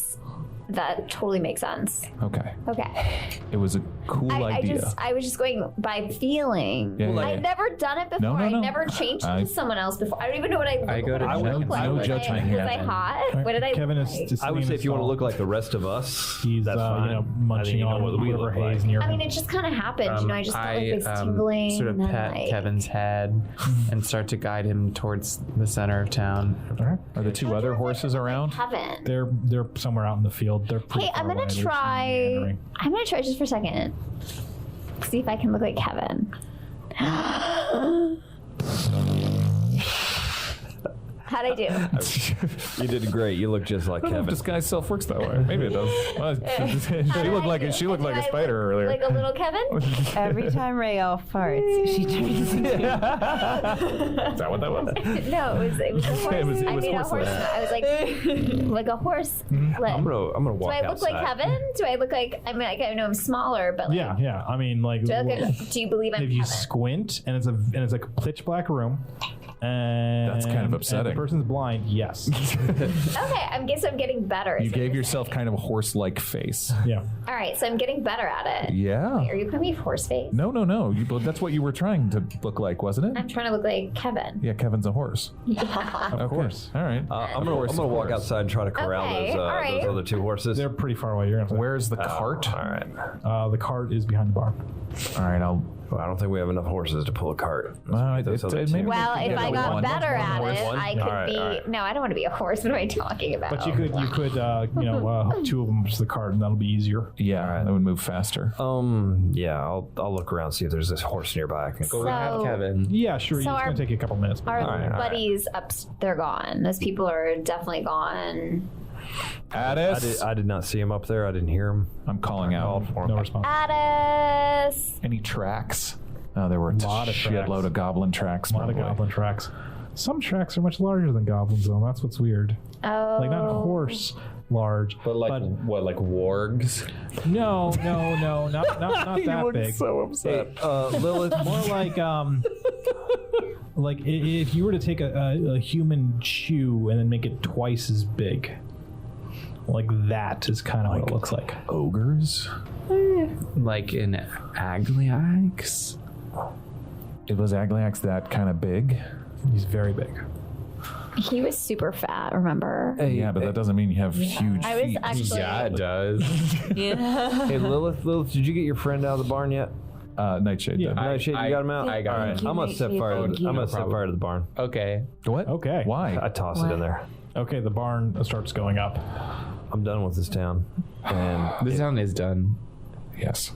totally makes sense. Okay. Okay. It was a cool idea. I was just going by feeling. Yeah, yeah, I've yeah. never done it before. No. I've never changed into someone else before. I don't even know what I go to look like. no Was judgment was here. I hot? What did I Kevin look is like? just I would say if you want to look like the rest of us, he's that's fine. munching on what we whatever look like. haze near I him. mean, it just kind of happened. I just felt like this I tingling. sort of and then pat I- Kevin's head and start to guide him towards the center of town. Are the two other horses around? Kevin. They're somewhere out in the field. They're pretty Hey, I'm far gonna away. They're just try. meandering. I'm gonna try just for a second. See if I can look like Kevin. How'd I do? You did great. You look just like I don't know if Kevin. disguise self works that way. Maybe it does. Well, she looked like a spider earlier. Like a little Kevin? Every time Rael farts, she turns into Is that what that was? No, it was a horse. It was I made a horse horse. leg. I was like a horse. I'm gonna Do walk I look outside. like Kevin? Do I look like? I mean, I know I'm smaller, but like, Yeah. I mean, like, do I look like? Do you believe I'm if you Kevin? squint and it's like a pitch black room, and That's kind of upsetting. and the person's blind. Yes. Okay, I'm getting better. is You what gave you're yourself saying. kind of a horse-like face. Yeah. All right, so I'm getting better at it. Yeah. Are you calling me horse face? No. But that's what you were trying to look like, wasn't I'm it? trying to look like Kevin. Yeah, Kevin's a horse. Of course. All right. I'm gonna walk outside and try to corral Okay, all right. those other two horses. They're pretty far away. You're gonna Where's the cart? All right. the cart is behind the barn. All right, Well, I don't think we have enough horses to pull a cart. It maybe Well, if I got one. better at horse, it, one? I could All right, be. all right. No, I don't want to be a horse. What am I talking about? But you could hook two of them to the cart, and that'll be easier. Yeah, that would move faster. Yeah, I'll look around, see if there's this horse nearby. I can But we have So- Kevin. Yeah, sure. So It's our- gonna take you a couple minutes. Our All right. buddies they're gone. Those people are definitely gone. Addis, I did not see him up there. I didn't hear him. I'm calling out. No response. Addis. Any tracks? Oh, there were a Lot of shitload tracks. of goblin tracks. A lot of probably. goblin tracks. Some tracks are much larger than goblins, though. That's what's weird. Oh. Like not horse large, But like what, like wargs? no, not that big. So upset. Lilith, more like if you were to take a human chew and then make it twice as big, like that is kind of what it looks like. Ogres? Like in Agliax? It was Agliax that kind of big? He's very big. He was super fat. Remember? Yeah, but that doesn't mean you have huge I was feet. actually. Yeah, it does. Hey, Lilith, did you get your friend out of the barn yet? Nightshade did. Nightshade, you got him out? I got All him. right, I'm gonna set fire. I'm gonna set fire to the barn. Okay. What? Okay. Why? I toss it in there. Okay, the barn starts going up. I'm done with this town. And This town is done. Yes.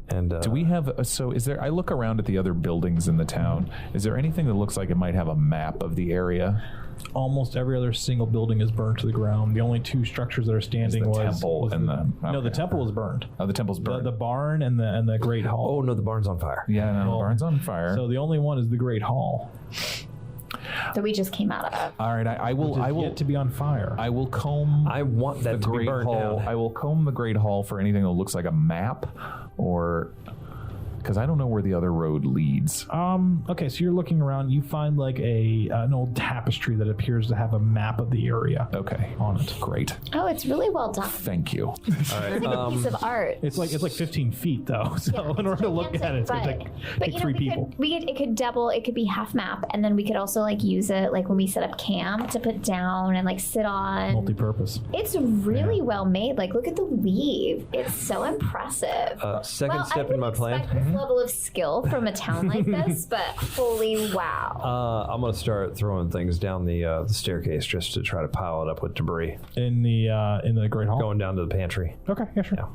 and Do we have so is there I look around at the other buildings in the town. Is there anything that looks like it might have a map of the area? Almost every other single building is burned to the ground. The only two structures that are standing the was temple and the no, the okay. temple was burned. Oh, the temple's burned. The barn and the great hall. Oh no, the barn's on fire. yeah, no, the Well, barn's on fire. So the only one is the great hall. That we just came out of. All right, I will Yet to be on fire. I will comb I want the that to be great burned hall. down. I will comb the great hall for anything that looks like a map or because I don't know where the other road leads. Okay, so you're looking around. You find like an old tapestry that appears to have a map of the area. Okay, on it. Great. Oh, it's really well done. Thank you. All right. It's like a piece of art. It's like 15 feet though. So in order to look at it, it's gonna take 3 people. It could double. It could be half map, and then we could also like use it like when we set up camp to put down and like sit on. Multi-purpose. It's really well made. Like look at the weave. It's so impressive. Second step in my plan. This level of skill from a town like this, but holy wow. I'm gonna start throwing things down the staircase just to try to pile it up with debris. In the Great Hall? Going down to the pantry. Okay, yeah, sure. Yeah.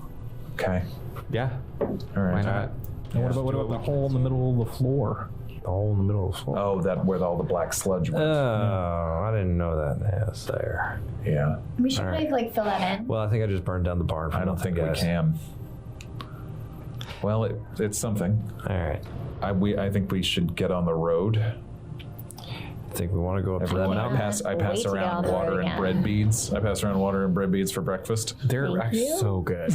Okay. Yeah. All right. Why not? And what about the hole in the middle of the floor? The hole in the middle of the floor. Oh, that where all the black sludge went. Oh, I didn't know that. Yeah, it's there. Yeah. We should like fill that in. Well, I think I just burned down the barn. I don't think we can. Well, it's something. All right. I think we should get on the road. I think we want to go up to that Everyone, I mountain. pass around water and bread beads. I pass around water and bread beads for breakfast. They're actually so good.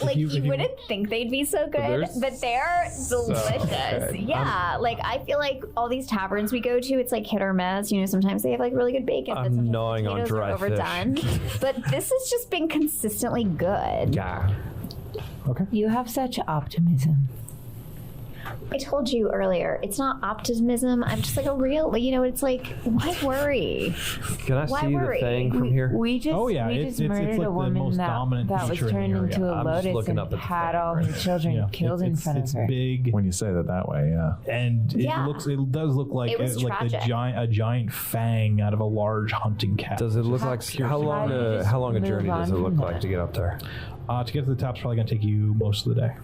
Like you wouldn't think they'd be so good, but they're delicious. Yeah, like I feel like all these taverns we go to, it's like hit or miss. You know, sometimes they have like really good bacon. but I'm sometimes gnawing on potatoes are dry overdone. But this has just been consistently good. Yeah. Okay. You have such optimism. I told you earlier, it's not optimism. I'm just like a real, you know, it's like, why worry? Can I Why see worry? the thing from here? We just, Oh, yeah, we it's just like murdered the a woman most that dominant was feature in the turned area. into a I'm just lotus looking and up at the had thing, all right? her children killed in front it's of her. big, When you say that way, yeah. and Yeah. it does look like It was like tragic. a giant fang out of a large hunting cat. Does it look like how long a journey does it look like to get up there? To get to the top is probably going to take you most of the day.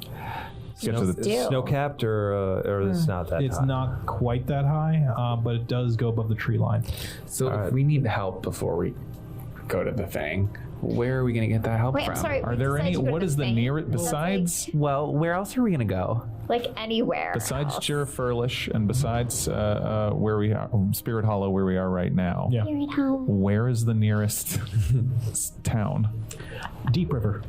Get to the Snow capped or it's not that It's high? not quite that high, but it does go above the tree line. So if we need help before we go to the thing, where are we going to get that help Wait, from? I'm sorry. Are we there decided any? to go to What is the thing? nearest That's besides Well, where else are we going to go? like anywhere. besides Girafurlish and besides where we are, Spirit Hollow, where we are right now? Yeah. Here at home. Where is the nearest town? Deep River.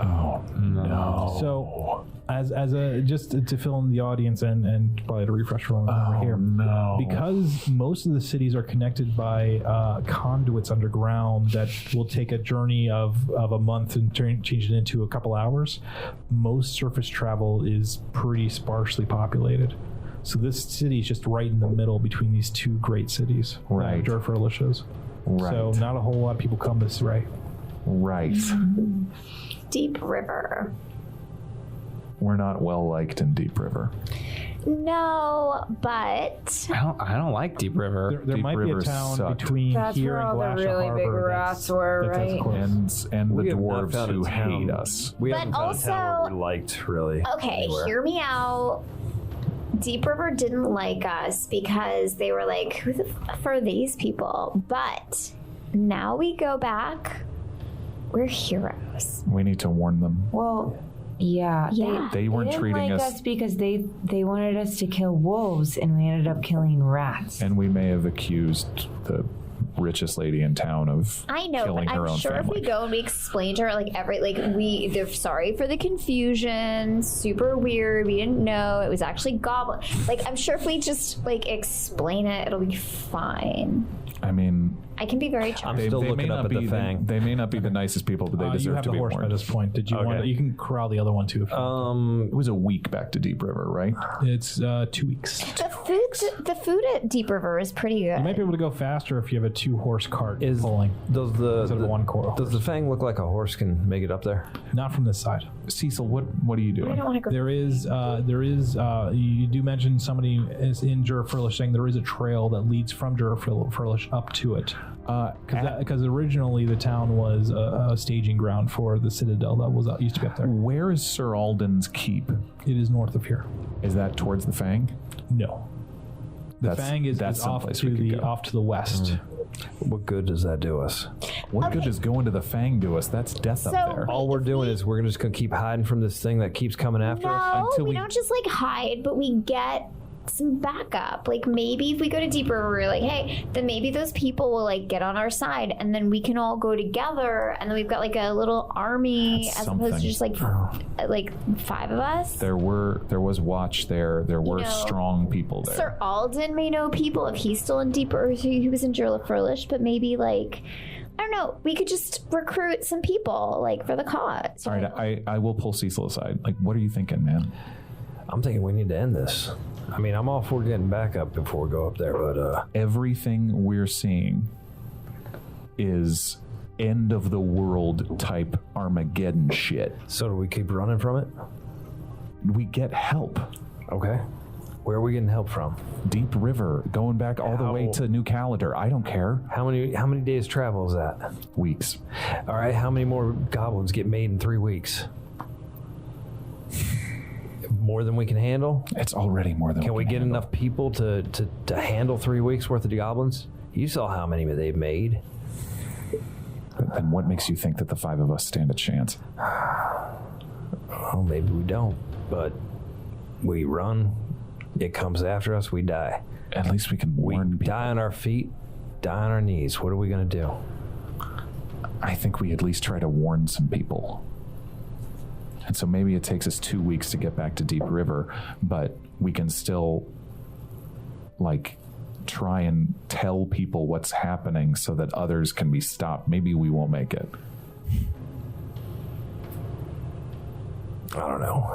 Oh no! So, as a just to fill in the audience and probably to refresh for one over here, no! because most of the cities are connected by conduits underground that will take a journey of a month and change it into a couple hours. Most surface travel is pretty sparsely populated. So this city is just right in the middle between these two great cities, Right. Durfurlish is. Right. So not a whole lot of people come this way. Right. Deep River. We're not well liked in Deep River. No, but I don't like Deep River. There Deep might be River a town sucked. between That's here where and all the Glacier really big Harbor rats were, that's as right? close. And the We have not dwarves found a who town. hate us. We But haven't found a town also- where we liked really. okay, anywhere. hear me out. Deep River didn't like us because they were like, who the f are these people? But now we go back, we're heroes. We need to warn them. Well, yeah. Yeah. They weren't didn't treating like us, because they wanted us to kill wolves, and we ended up killing rats. and we may have accused the richest lady in town of I know, killing but her I'm own sure family. if we go and we explain to her they're sorry for the confusion, super weird, we didn't know, it was actually goblin. Like I'm sure if we just explain it, it'll be fine. I mean, I can be very I'm charming. still they may looking up not at be the fang. They may not be the nicest people, but they You deserve have to the be horse by warned. this point. Did you Okay. want? You can corral the other one too. If It was a week back to Deep River, right? it's 2 weeks. The food at Deep River is pretty good. You might be able to go faster if you have a 2-horse cart Is pulling. does the Instead of one horse. does the fang look like a horse can make it up there? Not from this side. Cecil, what are you I doing? don't want to go. There is you do mention somebody is in Durfurlish saying there is a trail that leads from Durfurlish up to it. Because originally the town was a staging ground for the citadel that was used to be up there. Where is Sir Alden's keep? It is north of here. Is that towards the Fang? No. The That's- Fang is that's off someplace to we could the go. off to the west. What good does that do us? What good does going to the Fang do us? That's death So- up there. All we're doing is we're just gonna keep hiding from this thing that keeps coming after us. No, until we we- don't just hide, but we get some backup. Like maybe if we go to Deep River, we're like, hey, then maybe those people will like get on our side, and then we can all go together, and then we've got like a little army That's as opposed to just like 5 of us. There was watch there. There were strong people there. Sir Alden may know people if he's still in Deep River. He was in Jurla Furlish, but maybe like, I don't know, we could just recruit some people like for the cause. All right, I will pull Cecil aside. Like, what are you thinking, man? I'm thinking we need to end this. I mean, I'm all for getting back up before we go up there, but Everything we're seeing is end of the world type Armageddon shit. So do we keep running from it? We get help. Okay. Where are we getting help from? Deep River, going back all the way to New Calendar. I don't care. How many days travel is that? Weeks. All right, how many more goblins get made in 3 weeks? More than we can handle? It's already more than Can we get handle. enough people to handle 3 weeks worth of goblins? You saw how many they've made. Then what makes you think that the 5 of us stand a chance? Well, maybe we don't, but we run. It comes after us, we die. At least we can warn people. Die on our feet, die on our knees. What are we going to do? I think we at least try to warn some people. And so maybe it takes us 2 weeks to get back to Deep River, but we can still, like, try and tell people what's happening so that others can be stopped. Maybe we won't make it. I don't know.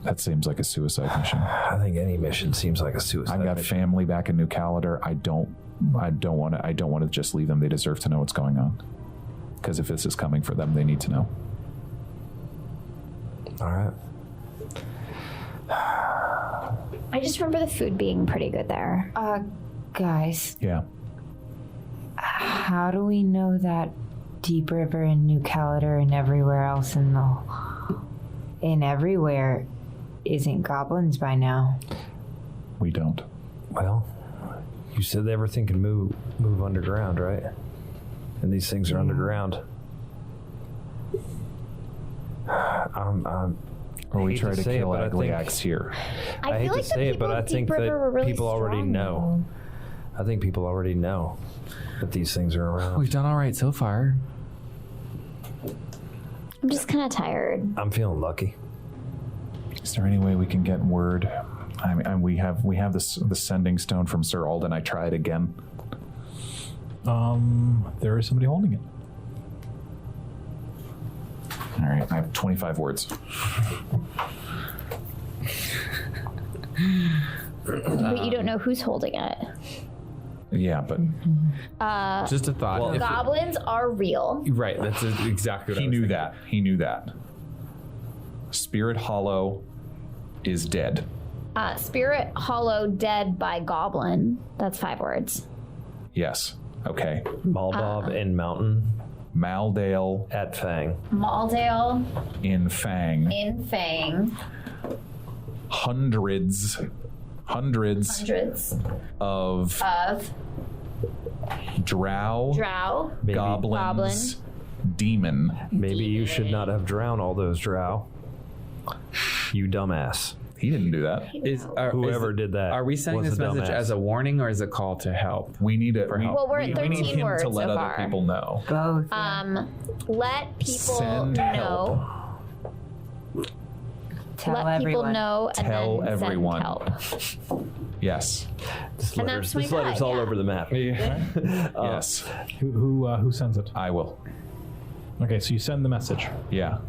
That seems like a suicide mission. I think any mission seems like a suicide I've got mission. family back in New Calendar. I don't want to just leave them. They deserve to know what's going on. Because if this is coming for them, they need to know. All right. I just remember the food being pretty good there. Guys, Yeah. how do we know that Deep River and New Calendar and everywhere else in everywhere isn't goblins by now? We don't. Well, you said everything can move underground, right? And these things are underground. Or we hate try to to say it, kill but I ugly think- axe here. I hate feel to like the say it, people but I of think Deep River were really people already strong, know. I think people already know that these things are around. We've done all right so far. I'm just kind of tired. I'm feeling lucky. Is there any way we can get word? I mean, we have the sending stone from Sir Alden. I tried again. There is somebody holding it. All right, I have 25 words. But you don't know who's holding it. Yeah, but Just a thought. Goblins are real. Right, that's exactly what he I was knew thinking. that. He knew that. Spirit Hollow is dead. Spirit Hollow dead by goblin. That's 5 words. Yes. Okay. Moldov and Mountain Maldale at Fang. Maldale in Fang. in Fang. Hundreds Hundreds of of drow, drow. Maybe, goblins, demon. maybe you should not have drowned all those drow. You dumbass. He didn't do that. Whoever did that. Are we sending was this a message dumbass. as a warning or as a call to help? We need it. Well, we're at we need 13 him words to let so other far. people know. Both. Let people Send know. Tell Let everyone. people know and Tell then everyone. send help. Yes. This And letter's, that's this letter's 25, all yeah. over the map. Yes. Who sends it? I will. Okay, so you send the message. Yeah.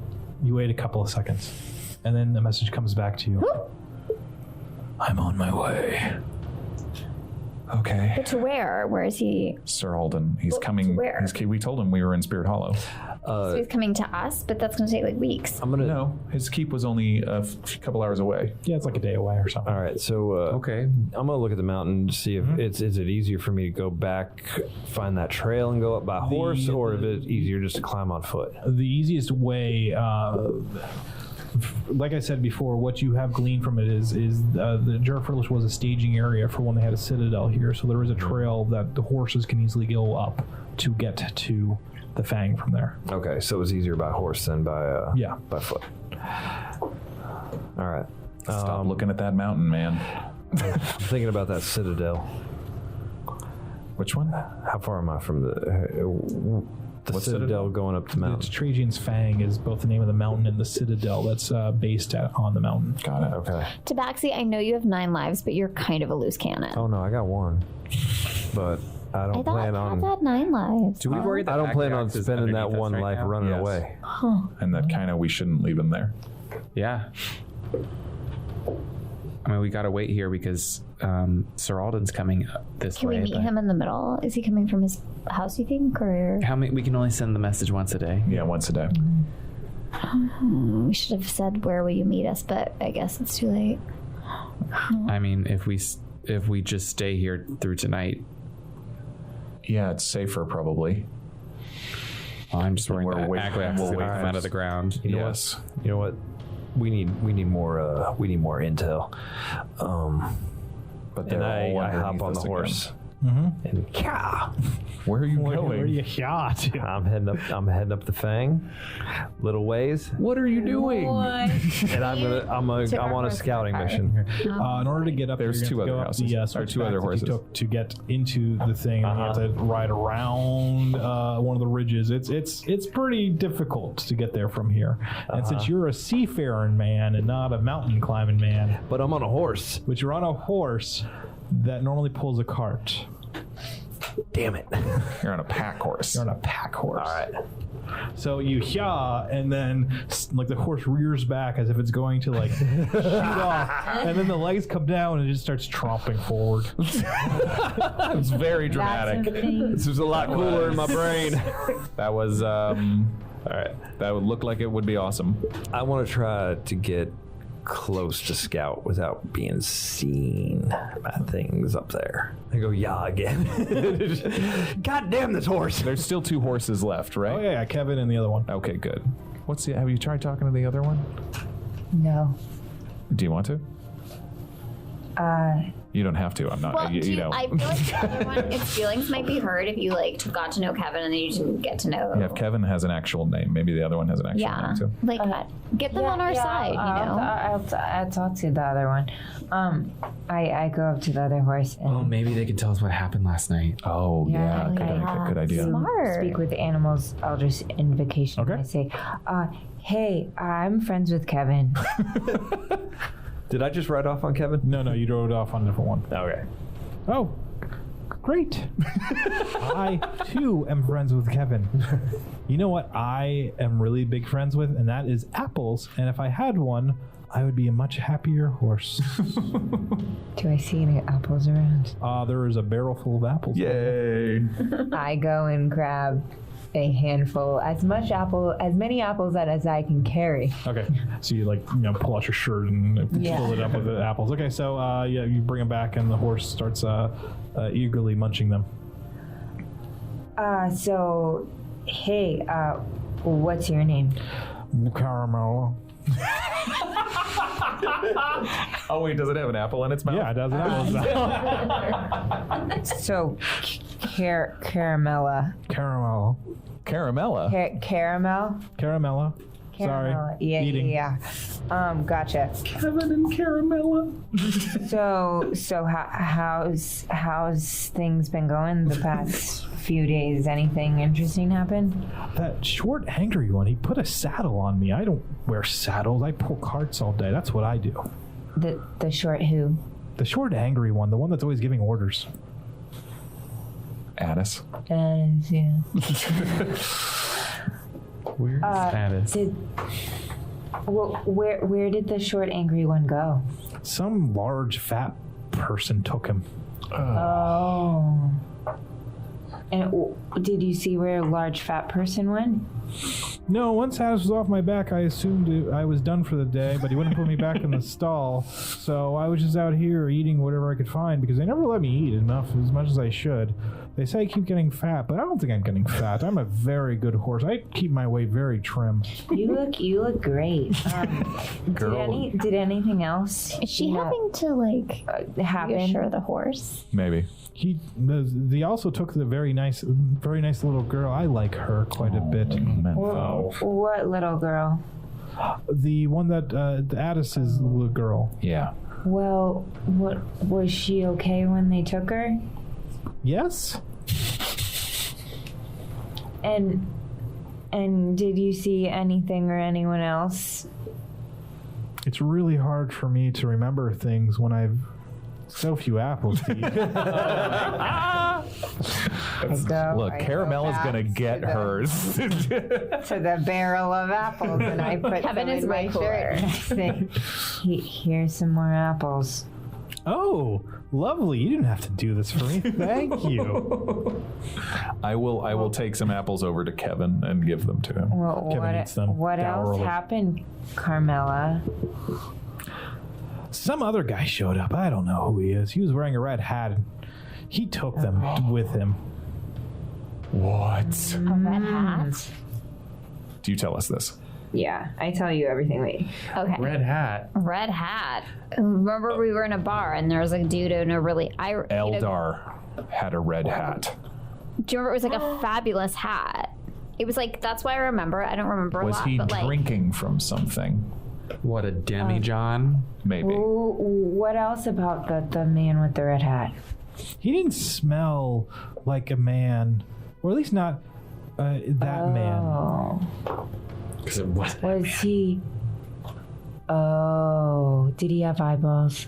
You wait a couple of seconds, and then the message comes back to you. I'm on my way. Okay. But to where? Where is he? Sir Alden. He's coming. where? We told him we were in Spirit Hollow. So he's coming to us, but that's going to take like weeks. I'm gonna. No, his keep was only a couple hours away. Yeah, it's like a day away or something. All right, so Okay. I'm gonna look at the mountain to see if is it easier for me to go back, find that trail, and go up by horse, or if it's easier just to climb on foot. The easiest way, like I said before, what you have gleaned from it is the Jurfurlish was a staging area for when they had a citadel here, so there is a trail that the horses can easily go up to get to the Fang from there. Okay, so it was easier by horse than by Yeah. by foot. All right. Stop looking at that mountain, man. I'm thinking about that citadel. Which one? How far am I from the What citadel citadel? going up the It's mountain? Trajan's Fang is both the name of the mountain and the citadel that's based on the mountain. Got it. Okay. Tabaxi, I know you have 9 lives, but you're kind of a loose cannon. Oh no, I got 1, but I I don't thought plan Cats on. had 9 lives. Do we worry that I don't plan on Axe is spending that underneath us one right life now? running Yes. away. And that kind of we shouldn't leave him there. Yeah. I mean, we gotta wait here because Sir Alden's coming up this Can way. we meet but him in the middle? Is he coming from his house, you think? Or How many? We can only send the message once a day. Yeah, once a day. we should have said, where will you meet us? But I guess it's too late. I mean, if we just stay here through tonight, Yeah, it's safer probably. well, I'm just worried We're that waiting- Agliax is we'll gonna wait come for out of the ground. Yes. You know what? We need more intel. But And they're all I hop underneath on the us again. horse. And Where are you Where going? are you yacht? I'm heading up the Fang, little ways, What are you doing? and I'm on a scouting mission. In order to get up, There's you're two gonna other go up houses, the or switchbacks two other that you horses. took to get into the thing. And you have to ride around one of the ridges. It's pretty difficult to get there from here. And since you're a seafaring man and not a mountain climbing man, But I'm on a horse. but you're on a horse that normally pulls a cart. Damn it! You're on a pack horse. You're on a pack horse. All right. So you yah, and then like the horse rears back as if it's going to like shoot off, and then the legs come down and it just starts tromping forward. It's very dramatic. This is a lot cooler in my brain. That was All right. that would look like it would be awesome. I want to try to get close to Scout without being seen by things up there. I go, yeah, again. God damn this horse. There's still 2 horses left, right? Oh yeah, Kevin and the other one. Okay, good. Have you tried talking to the other one? No. Do you want to? You don't have to. I'm not. Well, you know. I feel like the other one, its feelings might be hurt if you like got to know Kevin and then you didn't get to know. Yeah, if Kevin has an actual name, maybe the other one has an actual Yeah, name too. like get them on our side, you know. I'll talk to the other one. I go up to the other horse and Oh, maybe they can tell us what happened last night. Oh yeah, good idea. Smart. speak with the animals. I'll just invocation. Okay. I say, hey, I'm friends with Kevin. Did I just ride off on Kevin? No, you drove it off on a different one. Okay. Oh, great. I, too, am friends with Kevin. You know what I am really big friends with? And that is apples. And if I had one, I would be a much happier horse. Do I see any apples around? There is a barrel full of apples. Yay! I go and grab a handful, as many apples as I can carry. Okay. So you pull out your shirt and fill it up with the apples. Okay, so you bring them back and the horse starts eagerly munching them. So, hey, what's your name? Caramel. Oh wait, does it have an apple in its mouth? Yeah, it does. So, Caramella. Caramel. Caramella. Caramel? Caramella. Sorry. Caramella. Yeah, Eating. yeah. Gotcha. Kevin and Caramella. So how's things been going the past few days? Anything interesting happened? That short, angry one, he put a saddle on me. I don't wear saddles. I pull carts all day. That's what I do. The short who? The short, angry one, the one that's always giving orders. Addis. Yeah. Where's Addis? Where did the short angry one go? Some large, fat person took him. Oh. And did you see where a large fat person went? No, once Addis was off my back, I assumed I was done for the day, but he wouldn't put me back in the stall. So I was just out here eating whatever I could find because they never let me eat as much as I should. They say I keep getting fat, but I don't think I'm getting fat. I'm a very good horse. I keep my weight very trim. You look great. Did anything else? Is she having to happen? reassure the horse? He He also took the very nice little girl. I like her quite a bit. What little girl? The one that the Addis's little girl. Yeah. Well, what was she okay when they took her? Yes. And did you see anything or anyone else? It's really hard for me to remember things when I've so few apples to eat. Look, Caramella's gonna get hers. To the barrel of apples, and I put Kevin them is in way my cooler. shirt. Here's some more apples. Oh, lovely. You didn't have to do this for me. Thank you. I will take some apples over to Kevin and give them to him. Well, Kevin eats them what else dourly. happened, Carmela? Some other guy showed up. I don't know who he is. He was wearing a red hat. And he took them with him. What? A red hat. Do you tell us this? Yeah, I tell you everything. Wait. Okay. Red hat. Red hat. Remember, we were in a bar and there was a dude in a really Eldar had a red hat. Do you remember? It was like a fabulous hat. It was like, that's why I remember it. I don't remember a Was lot, he but like, drinking from something? What a demijohn. Maybe. What else about the man with the red hat? He didn't smell like a man, or at least not that man. Oh, Because it was. was he? Oh, did he have eyeballs?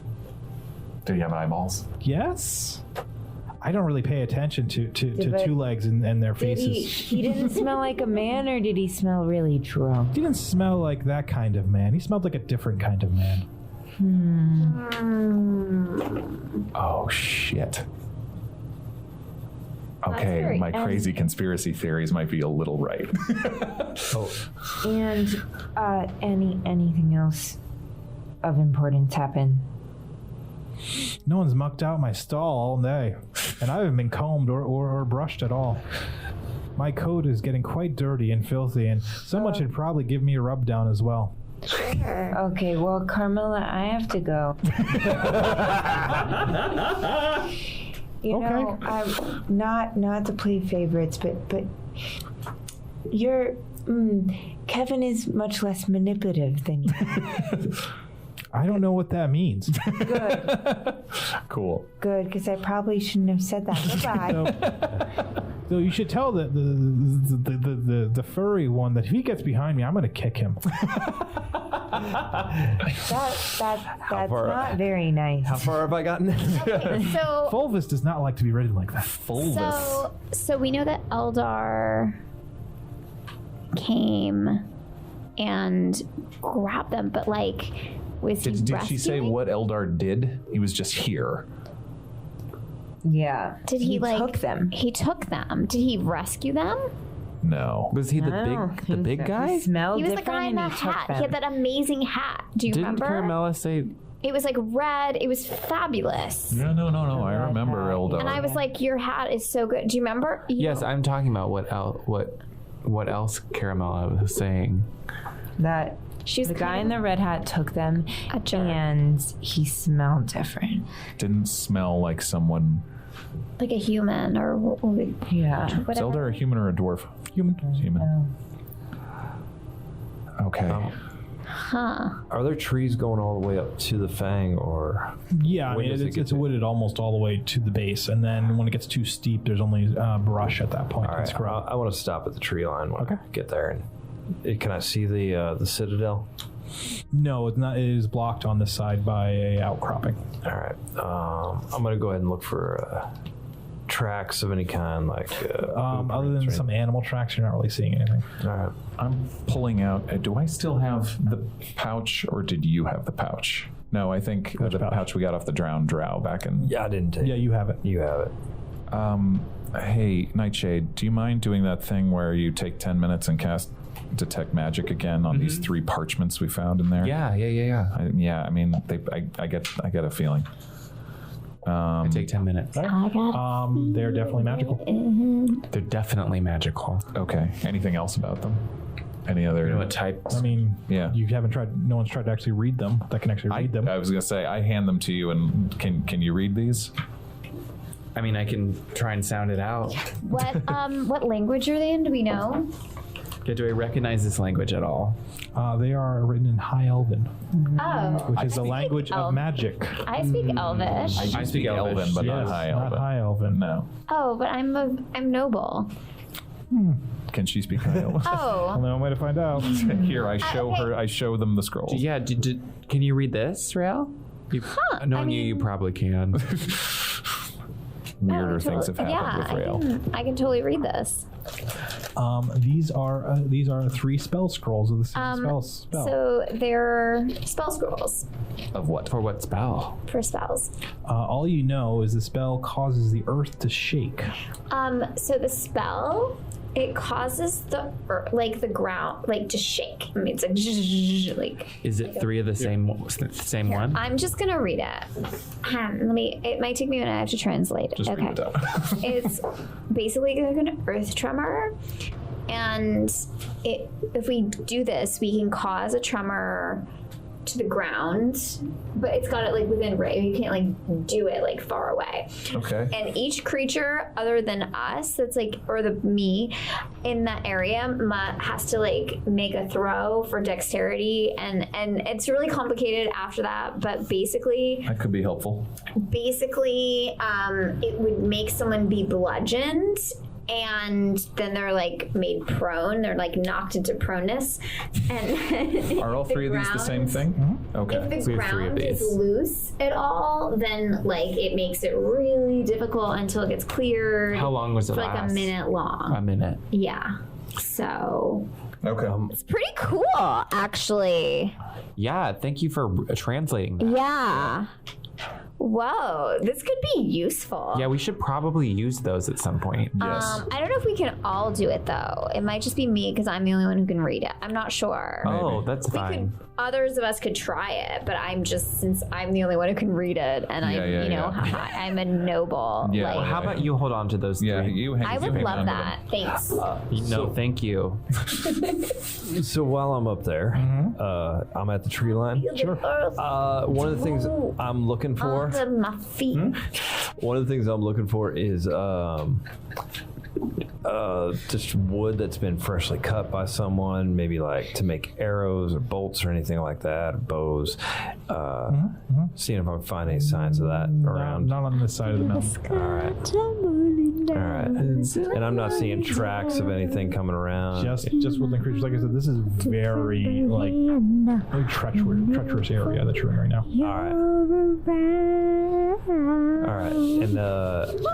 Did he have eyeballs? Yes. I don't really pay attention to but two legs and their Did faces. he didn't smell like a man, or did he smell really drunk? He didn't smell like that kind of man. He smelled like a different kind of man. Oh shit. Okay, very- my crazy conspiracy theories might be a little right. And anything else of importance happen? No one's mucked out my stall all day, and I haven't been combed or brushed at all. My coat is getting quite dirty and filthy, and someone should probably give me a rub down as well. Okay, well, Carmela, I have to go. You know, I'm not to play favorites, but you're Kevin is much less manipulative than you. I don't know what that means. Cool. Good, because I probably shouldn't have said that. Goodbye. So you should tell the furry one that if he gets behind me, I'm going to kick him. That's not very nice. How far have I gotten? so Fulvis does not like to be ridden like that. so we know that Eldar came and grabbed them, but like, was he Did she say rescuing? what Eldar did? He was just here. Yeah. Did he like took them? He took them. Did he rescue them? No. Was he I don't the think big so. guy? He smelled He was the different guy in and that he took hat. them. He had that amazing hat. Do you Didn't remember? Caramella say? It was like red. It was fabulous. No. I remember Eldar. And I was like, your hat is so good. Do you remember? Yes, I'm talking about what else Caramella was saying. That She was the guy kind in the red hat took them, a jerk. and he smelled different. Didn't smell like someone. Like a human or Yeah. Is whatever. Eldar a human or a dwarf? Human. Human. Okay. Huh. Are there trees going all the way up to the Fang, or Yeah, I When mean, does it it's get there? wooded almost all the way to the base, and then when it gets too steep, there's only brush at that point. all It's right? scrub. I want to stop at the tree line when Okay. I get there. And can I see the citadel? No, it's not. It is blocked on this side by a outcropping. All right. I'm gonna go ahead and look for tracks of any kind, like Other than some animal tracks, you're not really seeing anything. All right. I'm pulling out. Do I still have the pouch, or did you have the pouch? No, I think the pouch we got off the drowned drow back in. Yeah, I didn't take. Yeah, you have it. You have it. Hey, Nightshade, do you mind doing that thing where you take 10 minutes and cast Detect Magic again on these 3 parchments we found in there? Yeah. I mean, I get a feeling. I take 10 minutes. I got They're definitely magical. They're definitely magical. Okay. Anything else about them? Any other? You know what type? I mean, Yeah. you haven't tried. No one's tried to actually read them. That can actually read them. I was gonna say I hand them to you, and can you read these? I mean, I can try and sound it out. what language are they in? Do we know? Okay, do I recognize this language at all? They are written in High Elven, Oh, which is the language of magic. I speak Elvish. I speak Elvish. but Yes, not High Elven. Not High Elven. No. Oh, but I'm noble. Can she speak High Elven? Oh, Only one way to find out. Here, I show her. I show them the scrolls. Yeah, can you read this, Rael? Knowing you probably can. Weirder things have happened with Rael. I can totally read this. These are 3 spell scrolls of the same spell. So they're spell scrolls Of what? For what spell? for spells. All you know is the spell causes the earth to shake. So the spell, it causes the the ground to shake. I mean, it's like Is it 3 of the same one? I'm just gonna read it. It might take me a minute. I have to translate. Just read it out. It's basically like an earth tremor, and if we do this, we can cause a tremor to the ground, but it's got it within range. You can't do it far away. Okay. And each creature other than us that's me in that area has to make a throw for dexterity, and it's really complicated after that, but basically That could be helpful. it would make someone be bludgeoned, and then they're made prone. They're knocked into proneness. And Are all 3 of these the same thing? Okay. if the So we have 3 of ground is these. loose at all, then it makes it really difficult until it gets cleared. How long was it For last? a minute long. A minute. Yeah. So Okay. it's pretty cool, actually. Yeah, thank you for translating that. Yeah. Whoa, this could be useful. Yeah, we should probably use those at some point. Yes. I don't know if we can all do it though. It might just be me because I'm the only one who can read it. I'm not sure. Oh, that's fine. Others of us could try it, but since I'm the only one who can read it, and I'm a noble. Yeah. Well, how about you hold on to those 3? Yeah, you hang. I would you hang love on to that. Thanks. No, thank you. So while I'm up there, I'm at the tree line. Sure. One of the things I'm looking for. Under my feet. One of the things I'm looking for is just wood that's been freshly cut by someone, maybe to make arrows or bolts or anything like that, or bows. Seeing if I can find any signs of that around. Not on this side of the mountain. All right. And I'm not seeing tracks of anything coming around. Just woodland creatures. Like I said, this is very treacherous area that you're in right now. All right. And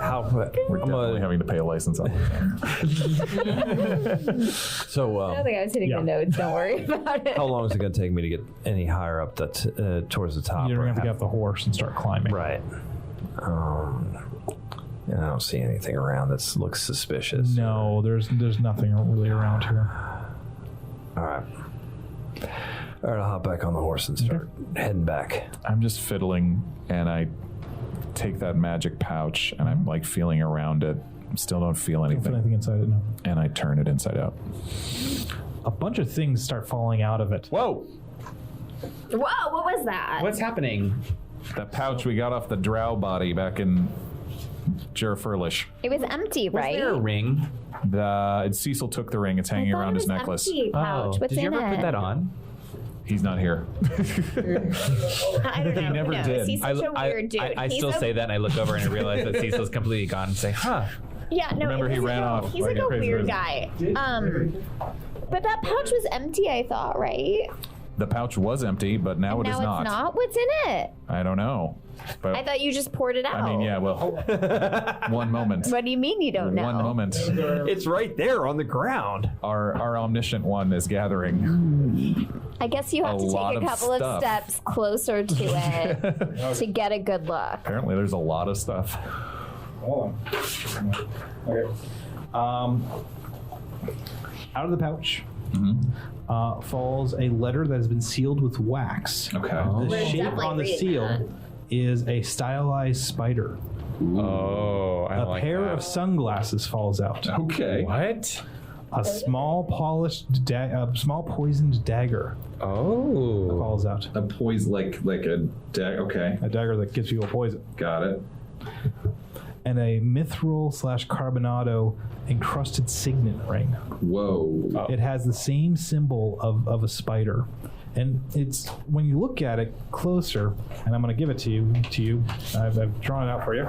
how? We're definitely having to pay a license on So I don't think I was hitting the notes. Don't worry about it. how long is it going to take me to get any higher up towards the top? You're or going to have to get off the horse and start climbing. Right. And I don't see anything around that looks suspicious. No, there's nothing really around here. All right. All right, I'll hop back on the horse and start heading back. I'm just fiddling, and I take that magic pouch, and I'm feeling around it. Still don't feel Don't anything. feel anything inside it, no. And I turn it inside out. A bunch of things start falling out of it. Whoa! Whoa, what was that? What's happening? That pouch we got off the drow body back in Jerfurlish. It was empty, Was right? there a ring? Cecil took the ring. It's hanging I thought around it his was necklace. empty pouch. What's did you in ever it? put that on? He's not here. I don't know. He never Who knows? did. He's such a weird dude. I He's still say that, and I look over and I realize that Cecil's completely gone and say, huh. Yeah, no. Remember, he ran off He's like like a a crazy weird person. guy. But that pouch was empty, I thought, right? The pouch was empty, but now it is Now it's not. What's in it? I don't know. But I thought you just poured it out. I mean, yeah, well, one moment. What do you mean you don't know? One moment. It's right there on the ground. Our omniscient one is gathering. I guess you have A to lot take a of couple of stuff. steps closer to it to get a good look. Apparently, there's a lot of stuff. Hold on. Okay. Out of the pouch falls a letter that has been sealed with wax. Okay. The shape definitely on the reading seal is a stylized spider. Oh, I A like pair that. of sunglasses falls out. Okay. What? A small small poisoned dagger Oh. falls out. A poison, like a okay. A dagger that gives people poison. Got it. and a mithril/carbonado encrusted signet ring. Whoa. It has the same symbol of a spider. And it's, when you look at it closer, and I'm going to give it to you. I've drawn it out for you.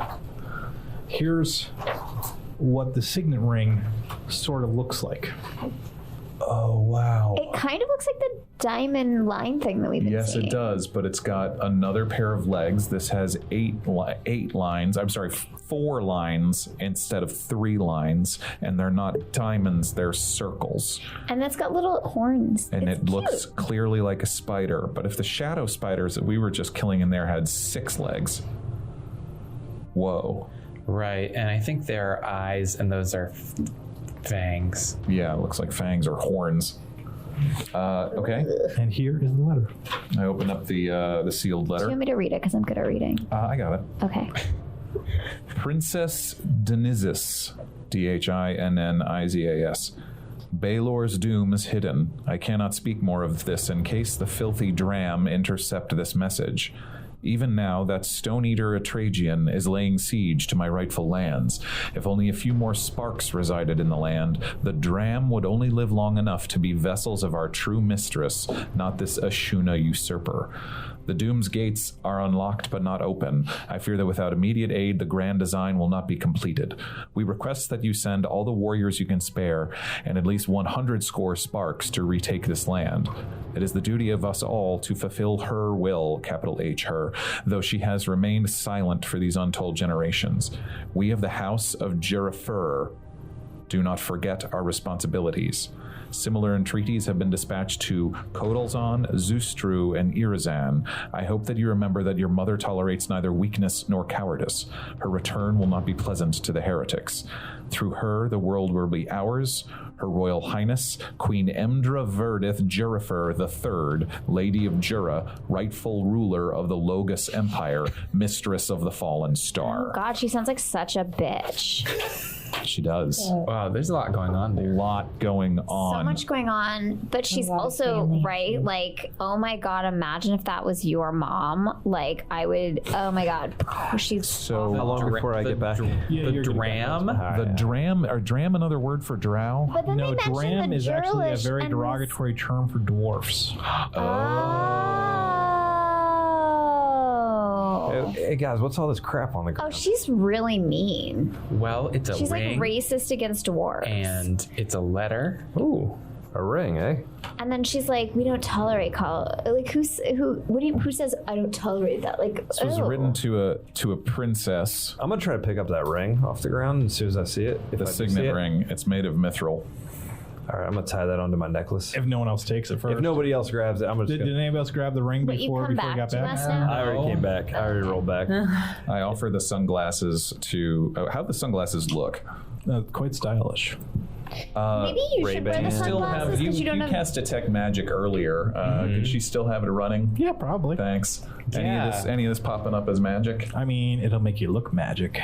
Here's what the signet ring sort of looks like. Oh, wow. It kind of looks like the diamond line thing that we've been Yes, seeing. it does, but it's got another pair of legs. This has 4 lines instead of 3 lines, and they're not diamonds, they're circles. And it's got little horns. And It's it looks cute. clearly like a spider, but if the shadow spiders that we were just killing in there had 6 legs. Whoa. Right, and I think there are eyes, and those are fangs. Yeah, it looks like fangs or horns. Okay. And here is the letter. I open up the sealed Do you letter. want me to read it? Because I'm good at reading. I got it. Okay. Princess Dinizis, Dhinnizas. Baelor's doom is hidden. I cannot speak more of this in case the filthy dram intercept this message. Even now, that stone-eater Atragian is laying siege to my rightful lands. If only a few more sparks resided in the land, the dram would only live long enough to be vessels of our true mistress, not this Ashuna usurper. The Doom's gates are unlocked but not open. I fear that without immediate aid, the grand design will not be completed. We request that you send all the warriors you can spare and at least 100 score sparks to retake this land. It is the duty of us all to fulfill her will, capital H her, though she has remained silent for these untold generations. We of the House of Jerifer do not forget our responsibilities. Similar entreaties have been dispatched to Kodalzan, Zustru, and Irazan. I hope that you remember that your mother tolerates neither weakness nor cowardice. Her return will not be pleasant to the heretics. Through her, the world will be ours. Her Royal Highness, Queen Emdra Verdith Jerifer III, Lady of Jura, rightful ruler of the Logus Empire, mistress of the Fallen Star. God, she sounds like such a bitch. She does. Wow, there's a lot going on, A dude. lot going on. So much going on, but she's lot of also family. right. Like, oh my God, imagine if that was your mom. Like, I would. Oh my God, she's So How long before I get back? The dram? the dram, or dram another word for drow? But then No, they mentioned dram the is actually a Jurlish very and derogatory term for dwarfs. Oh. Hey guys, what's all this crap on the Oh, ground? she's really mean. Well, it's a She's ring, like racist against dwarves. and it's a letter. Ooh, a ring, eh? And then she's like, "We don't tolerate like who says I don't tolerate that?" Like, This was oh. written to a princess. I'm gonna try to pick up that ring off the ground as soon as I see it. If The I do see signet it. ring. It's made of mithril. All right, I'm gonna tie that onto my necklace. If no one else takes it first. If nobody else grabs it, I'm gonna. Did anybody else grab the ring But you before come you back got to back? us now. I already came back. I already rolled back. I offer the sunglasses to. How'd the sunglasses look? Quite stylish. Maybe you should wear the Ray-Ban. Still have sunglasses you? because you don't You have. cast detect magic earlier. Could she still have it running? Yeah, probably. Thanks. Yeah. Any of this popping up as magic? I mean, it'll make you look magic.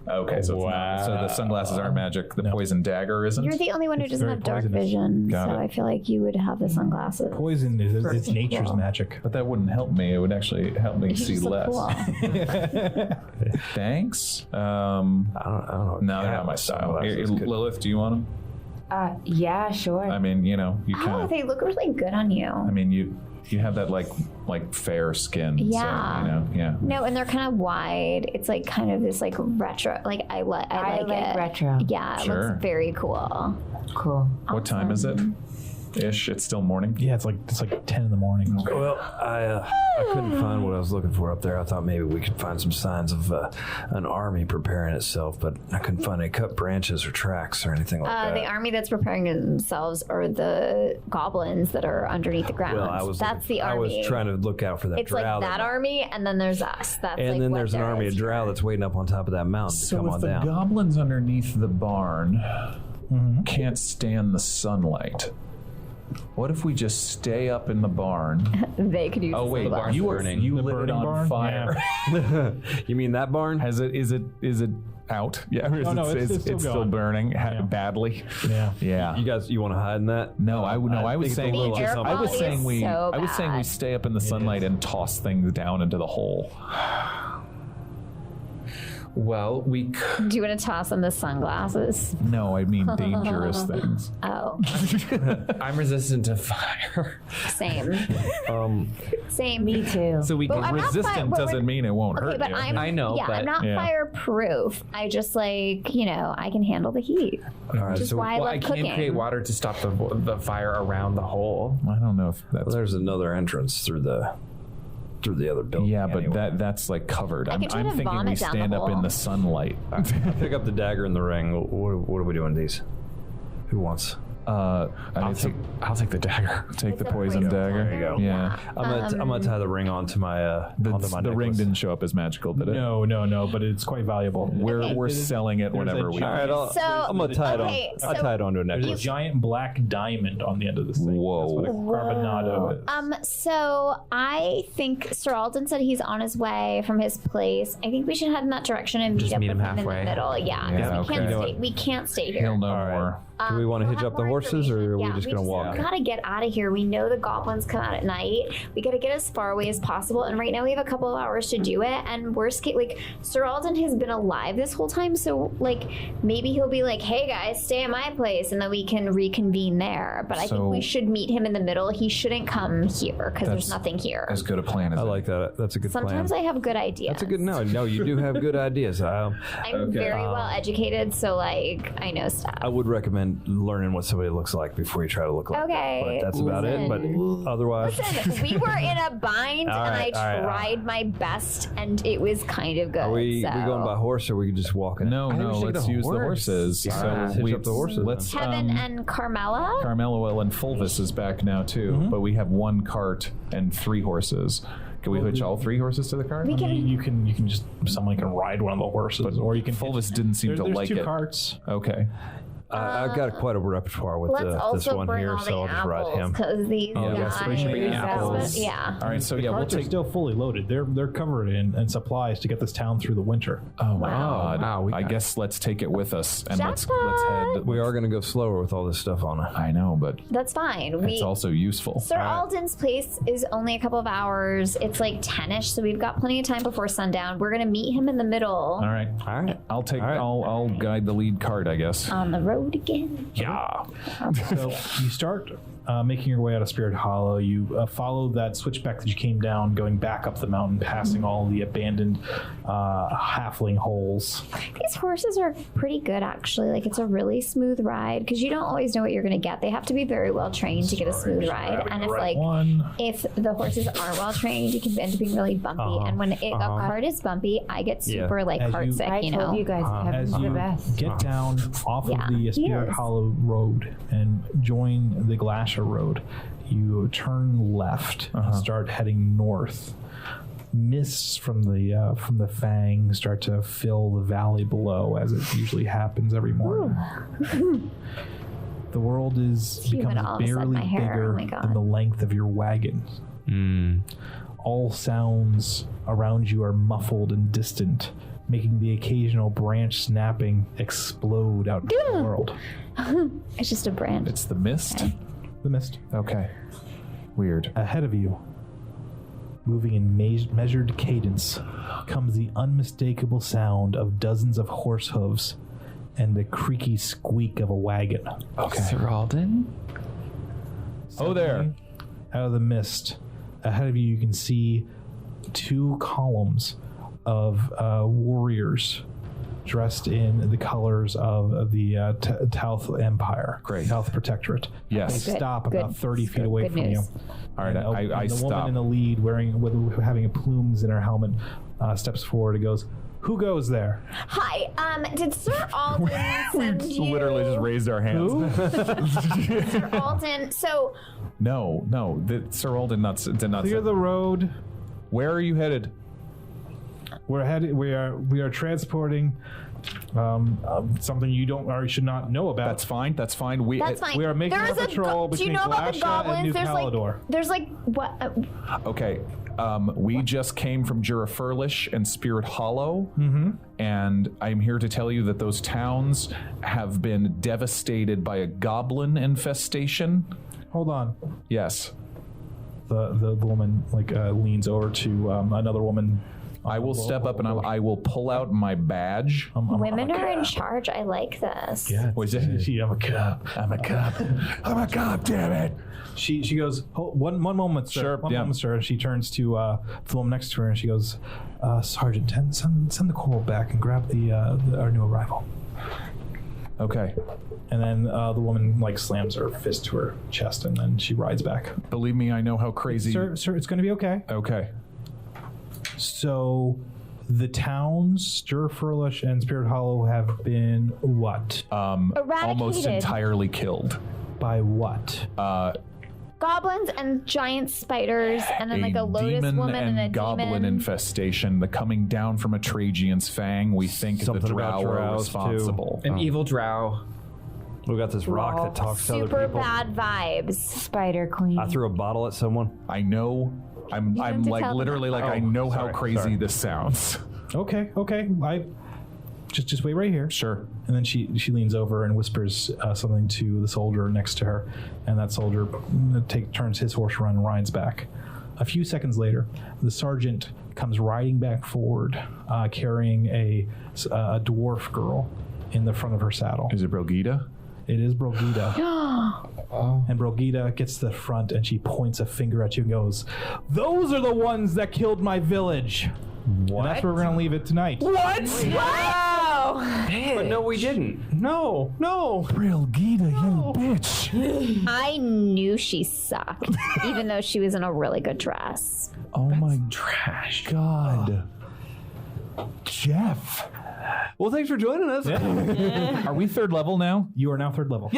Okay, so it's not. So the sunglasses aren't magic. The poison dagger isn't. You're the only one who It's doesn't very have dark poisonous. vision, Got so it. I feel like you would have the sunglasses. Poison is it's nature's Cool. magic. But that wouldn't help me. It would actually help me You see just look less. cool. Thanks. I don't know. No, they're not my style. Here, Lilith, do you want them? Yeah, sure. I mean, you know, you Oh, kind of. they look really good on you. I mean, you have that like fair skin. Yeah. So, you know, yeah. No, and they're kind of wide. It's like kind of this like retro. Like I like it. retro. Yeah, it Sure. looks very cool. Cool. What time is it? Ish. It's still morning. Yeah, it's like 10 in the morning. Well, I couldn't find what I was looking for up there. I thought maybe we could find some signs of an army preparing itself, but I couldn't find any cut branches or tracks or anything like that. The army that's preparing themselves are the goblins that are underneath the ground. Well, I was that's the I army. was trying to look out for that It's drow. like that army, and then there's us. That's and like then what there's an there army is of drow here. that's waiting up on top of that mountain to So come if on the down. goblins underneath the barn can't stand the sunlight, what if we just stay up in the barn? They could use. Oh wait, sunglasses. you The lit it burning on barn? fire. You mean that barn? Is it out? Yeah, or is no, it's still still going. burning badly? Yeah. Yeah. You want to hide in that? No, I was think it's a saying little The air I was quality saying is we so I was saying we bad. stay up in the sunlight and toss things down into the hole. Well, we could. Do you want to toss on the sunglasses? No, I mean dangerous things. Oh, I'm resistant to fire. same. Same. Me too. So we But can I'm not Resistant but doesn't mean it won't Okay, hurt but you. I'm. I know, Yeah, but- I'm not Yeah. fireproof. I just I can handle the heat. All right, Which is so why I Well, love I can't cooking. create water to stop the fire around the hole. I don't know if that's. there's another entrance through the other building. Yeah, but anyway. that's like covered. I I'm can try to thinking we vomit down the stand up in hole. the sunlight. I'll pick up the dagger and the ring. What are we doing with these? Who wants? I'll I'll take the dagger. take the It's a poison poison dagger. There you go. Yeah. I'm gonna tie the ring onto my The necklace. ring didn't show up as magical, did it? No, but it's quite valuable. We're selling it There's whenever a we. giant- All right, So- I'm gonna tie it on. okay, I'll so- tie it onto a There's a necklace. giant black diamond on the end of this thing. Whoa. That's what a carbonado is. So I think Sir Alden said he's on his way from his place. I think we should head in that direction and Just meet up meet with him him in the halfway. middle. Yeah, because Yeah, we can't okay. stay. We can't stay here. He'll know All right. more. Do we want to We'll hitch have up the more horses, or are information. we Yeah, just gonna walk? We gotta get out of here. We know the goblins come out at night. We gotta get as far away as possible. And right now we have a couple of hours to do it. And worst case, Sir Alden has been alive this whole time, so maybe he'll be like, "Hey guys, stay at my place," and then we can reconvene there. But I think we should meet him in the middle. He shouldn't come here because there's That's nothing here. As good a plan as I any. like that. That's a good Sometimes plan. I have good ideas. That's a good. No, you do have good ideas. I'm very well educated, so I know stuff. I would recommend learning what somebody looks like before you try to look like Okay, them. But that's about it. But otherwise, Listen, we were in a bind, All and right, I all right. tried my best, and it was kind of good. are we so. going by horse, or we can just walk in? No, think we should let's get a use the horse. horses. Yeah. So Let's hitch up the horses then. Let's Kevin and Carmela? Carmelo and Fulvis is back now too, but we have one cart and 3 horses. Can we hitch all 3 horses to the cart? We I mean, you can just someone can ride one of the horses, or you can. Fulvis didn't seem to there's like 2 it. carts. Okay. I've got quite a repertoire with Let's this also one bring here, all the so I'll just ride apples, him. because these Oh, guys... yes, we should bring apples. Yeah. All right. So yeah, we'll Carts are take. still fully loaded. They're covered in supplies to get this town through the winter. Oh my Wow. God! Wow, we I got- guess let's take it with us and let's Jackpot! head. We are going to go slower with all this stuff on it. I know, but That's fine. it's also useful. Sir Alden's place is only a couple of hours. It's like 10ish, so we've got plenty of time before sundown. We're going to meet him in the middle All right. All right. I'll take. All right. I'll guide the lead cart, I guess. on the road again. Yeah. So you start making your way out of Spirit Hollow. You follow that switchback that you came down, going back up the mountain, passing all the abandoned halfling holes. These horses are pretty good, actually. It's a really smooth ride, because you don't always know what you're going to get. They have to be very well trained to get a smooth ride. And if the horses aren't well trained, you can end up being really bumpy. And when a cart is bumpy, I get super As cart you- sick, I you told know. you guys, As Kevin's the you best. get down off Yeah, of the he Spirit is. Hollow Road and join the Glacier Road, you turn left and start heading north. Mists from the Fang start to fill the valley below, as it usually happens every morning. The world humid becomes all of a sudden, barely my hair. Oh bigger my God. than the length of your wagon. All sounds around you are muffled and distant, making the occasional branch snapping explode out into the world. It's just a brand. It's the mist. The mist. Okay. Weird. Ahead of you, moving in measured cadence, comes the unmistakable sound of dozens of horse hooves and the creaky squeak of a wagon. Okay. Sir Alden? Oh, there. Out of the mist, ahead of you, you can see 2 columns of warriors dressed in the colors of the Tauth Empire. Great. Tauth Protectorate. Yes. They stop Good. about 30 feet Good. away Good from news. you. All right. And I the woman stop. in the lead, having plumes in her helmet, steps forward and goes, "Who goes there?" Hi, did Sir Alden send you? Literally just raised our hands. Sir Alden, so No. Sir Alden did not. Clear the road. Where are you headed? We're headed. We are transporting something you don't or should not know about. That's fine. That's fine. that's fine. We are making There's our patrol do you between know about the Glasha and goblins? New There's Caledor. what? Okay. We just came from Jurafurlish and Spirit Hollow, and I'm here to tell you that those towns have been devastated by a goblin infestation. Hold on. Yes. The woman leans over to another woman I will step up and I will pull out my badge. Women are in charge. I like this. Yeah. Was it? I'm a cop. I'm a cop. I'm a cop, damn it. She goes, one moment, sir. Sure, One yeah. moment, sir. And she turns to the woman next to her and she goes, Sergeant, send the coral back and grab our new arrival. Okay. And then the woman like slams her fist to her chest and then she rides back. Believe me, I know how crazy. Sir, it's going to be okay. Okay. So the towns, Sturfurlish and Spirit Hollow, have been what? Almost Eradicated. entirely killed. By what? Goblins and giant spiders, and then like a lotus demon woman and a goblin demon. infestation. The coming down from a Trajan's fang. We think Something the about drow are drows, too. responsible. An evil drow. We got this rock that talks to other Super people. bad vibes. Spider Queen. I threw a bottle at someone. I know. I'm have to like tell them. literally like I Oh, know how sorry, crazy sorry. this sounds. Okay. I just wait right here. Sure. And then she leans over and whispers something to the soldier next to her, and that soldier turns his horse around and rides back. A few seconds later, the sergeant comes riding back forward, carrying a dwarf girl in the front of her saddle. Is it Brogita? It is Brogita. And Brogita gets to the front and she points a finger at you and goes, "Those are the ones that killed my village." What? And that's where we're going to leave it tonight. But no, we didn't. No. Brogita, you bitch. I knew she sucked, even though she was in a really good dress. Oh my trash. God. Jeff. Well, thanks for joining us. Are we third level now? You are now third level.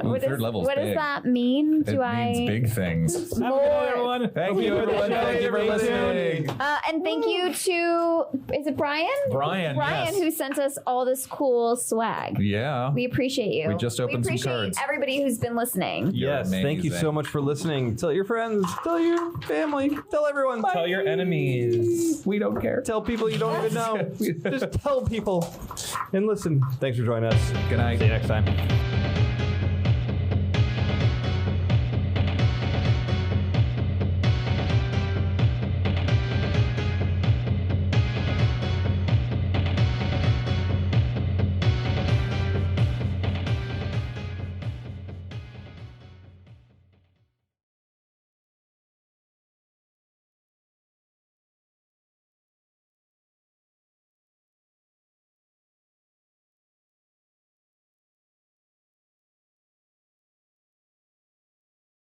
What third level's what does big. that mean? It means big things. Lord. Thank you, everyone. Thank you for listening. And thank you to, is it Brian? Brian, yes. who sent us all this cool swag. Yeah. We appreciate you. We just opened some We appreciate cards. everybody who's been listening. Yes, thank you so amazing. much for listening. Tell your friends, tell your family, tell everyone. Tell your enemies. We don't care. Tell people you don't even know. Just tell people and listen. Thanks for joining us. Good night. See you next time.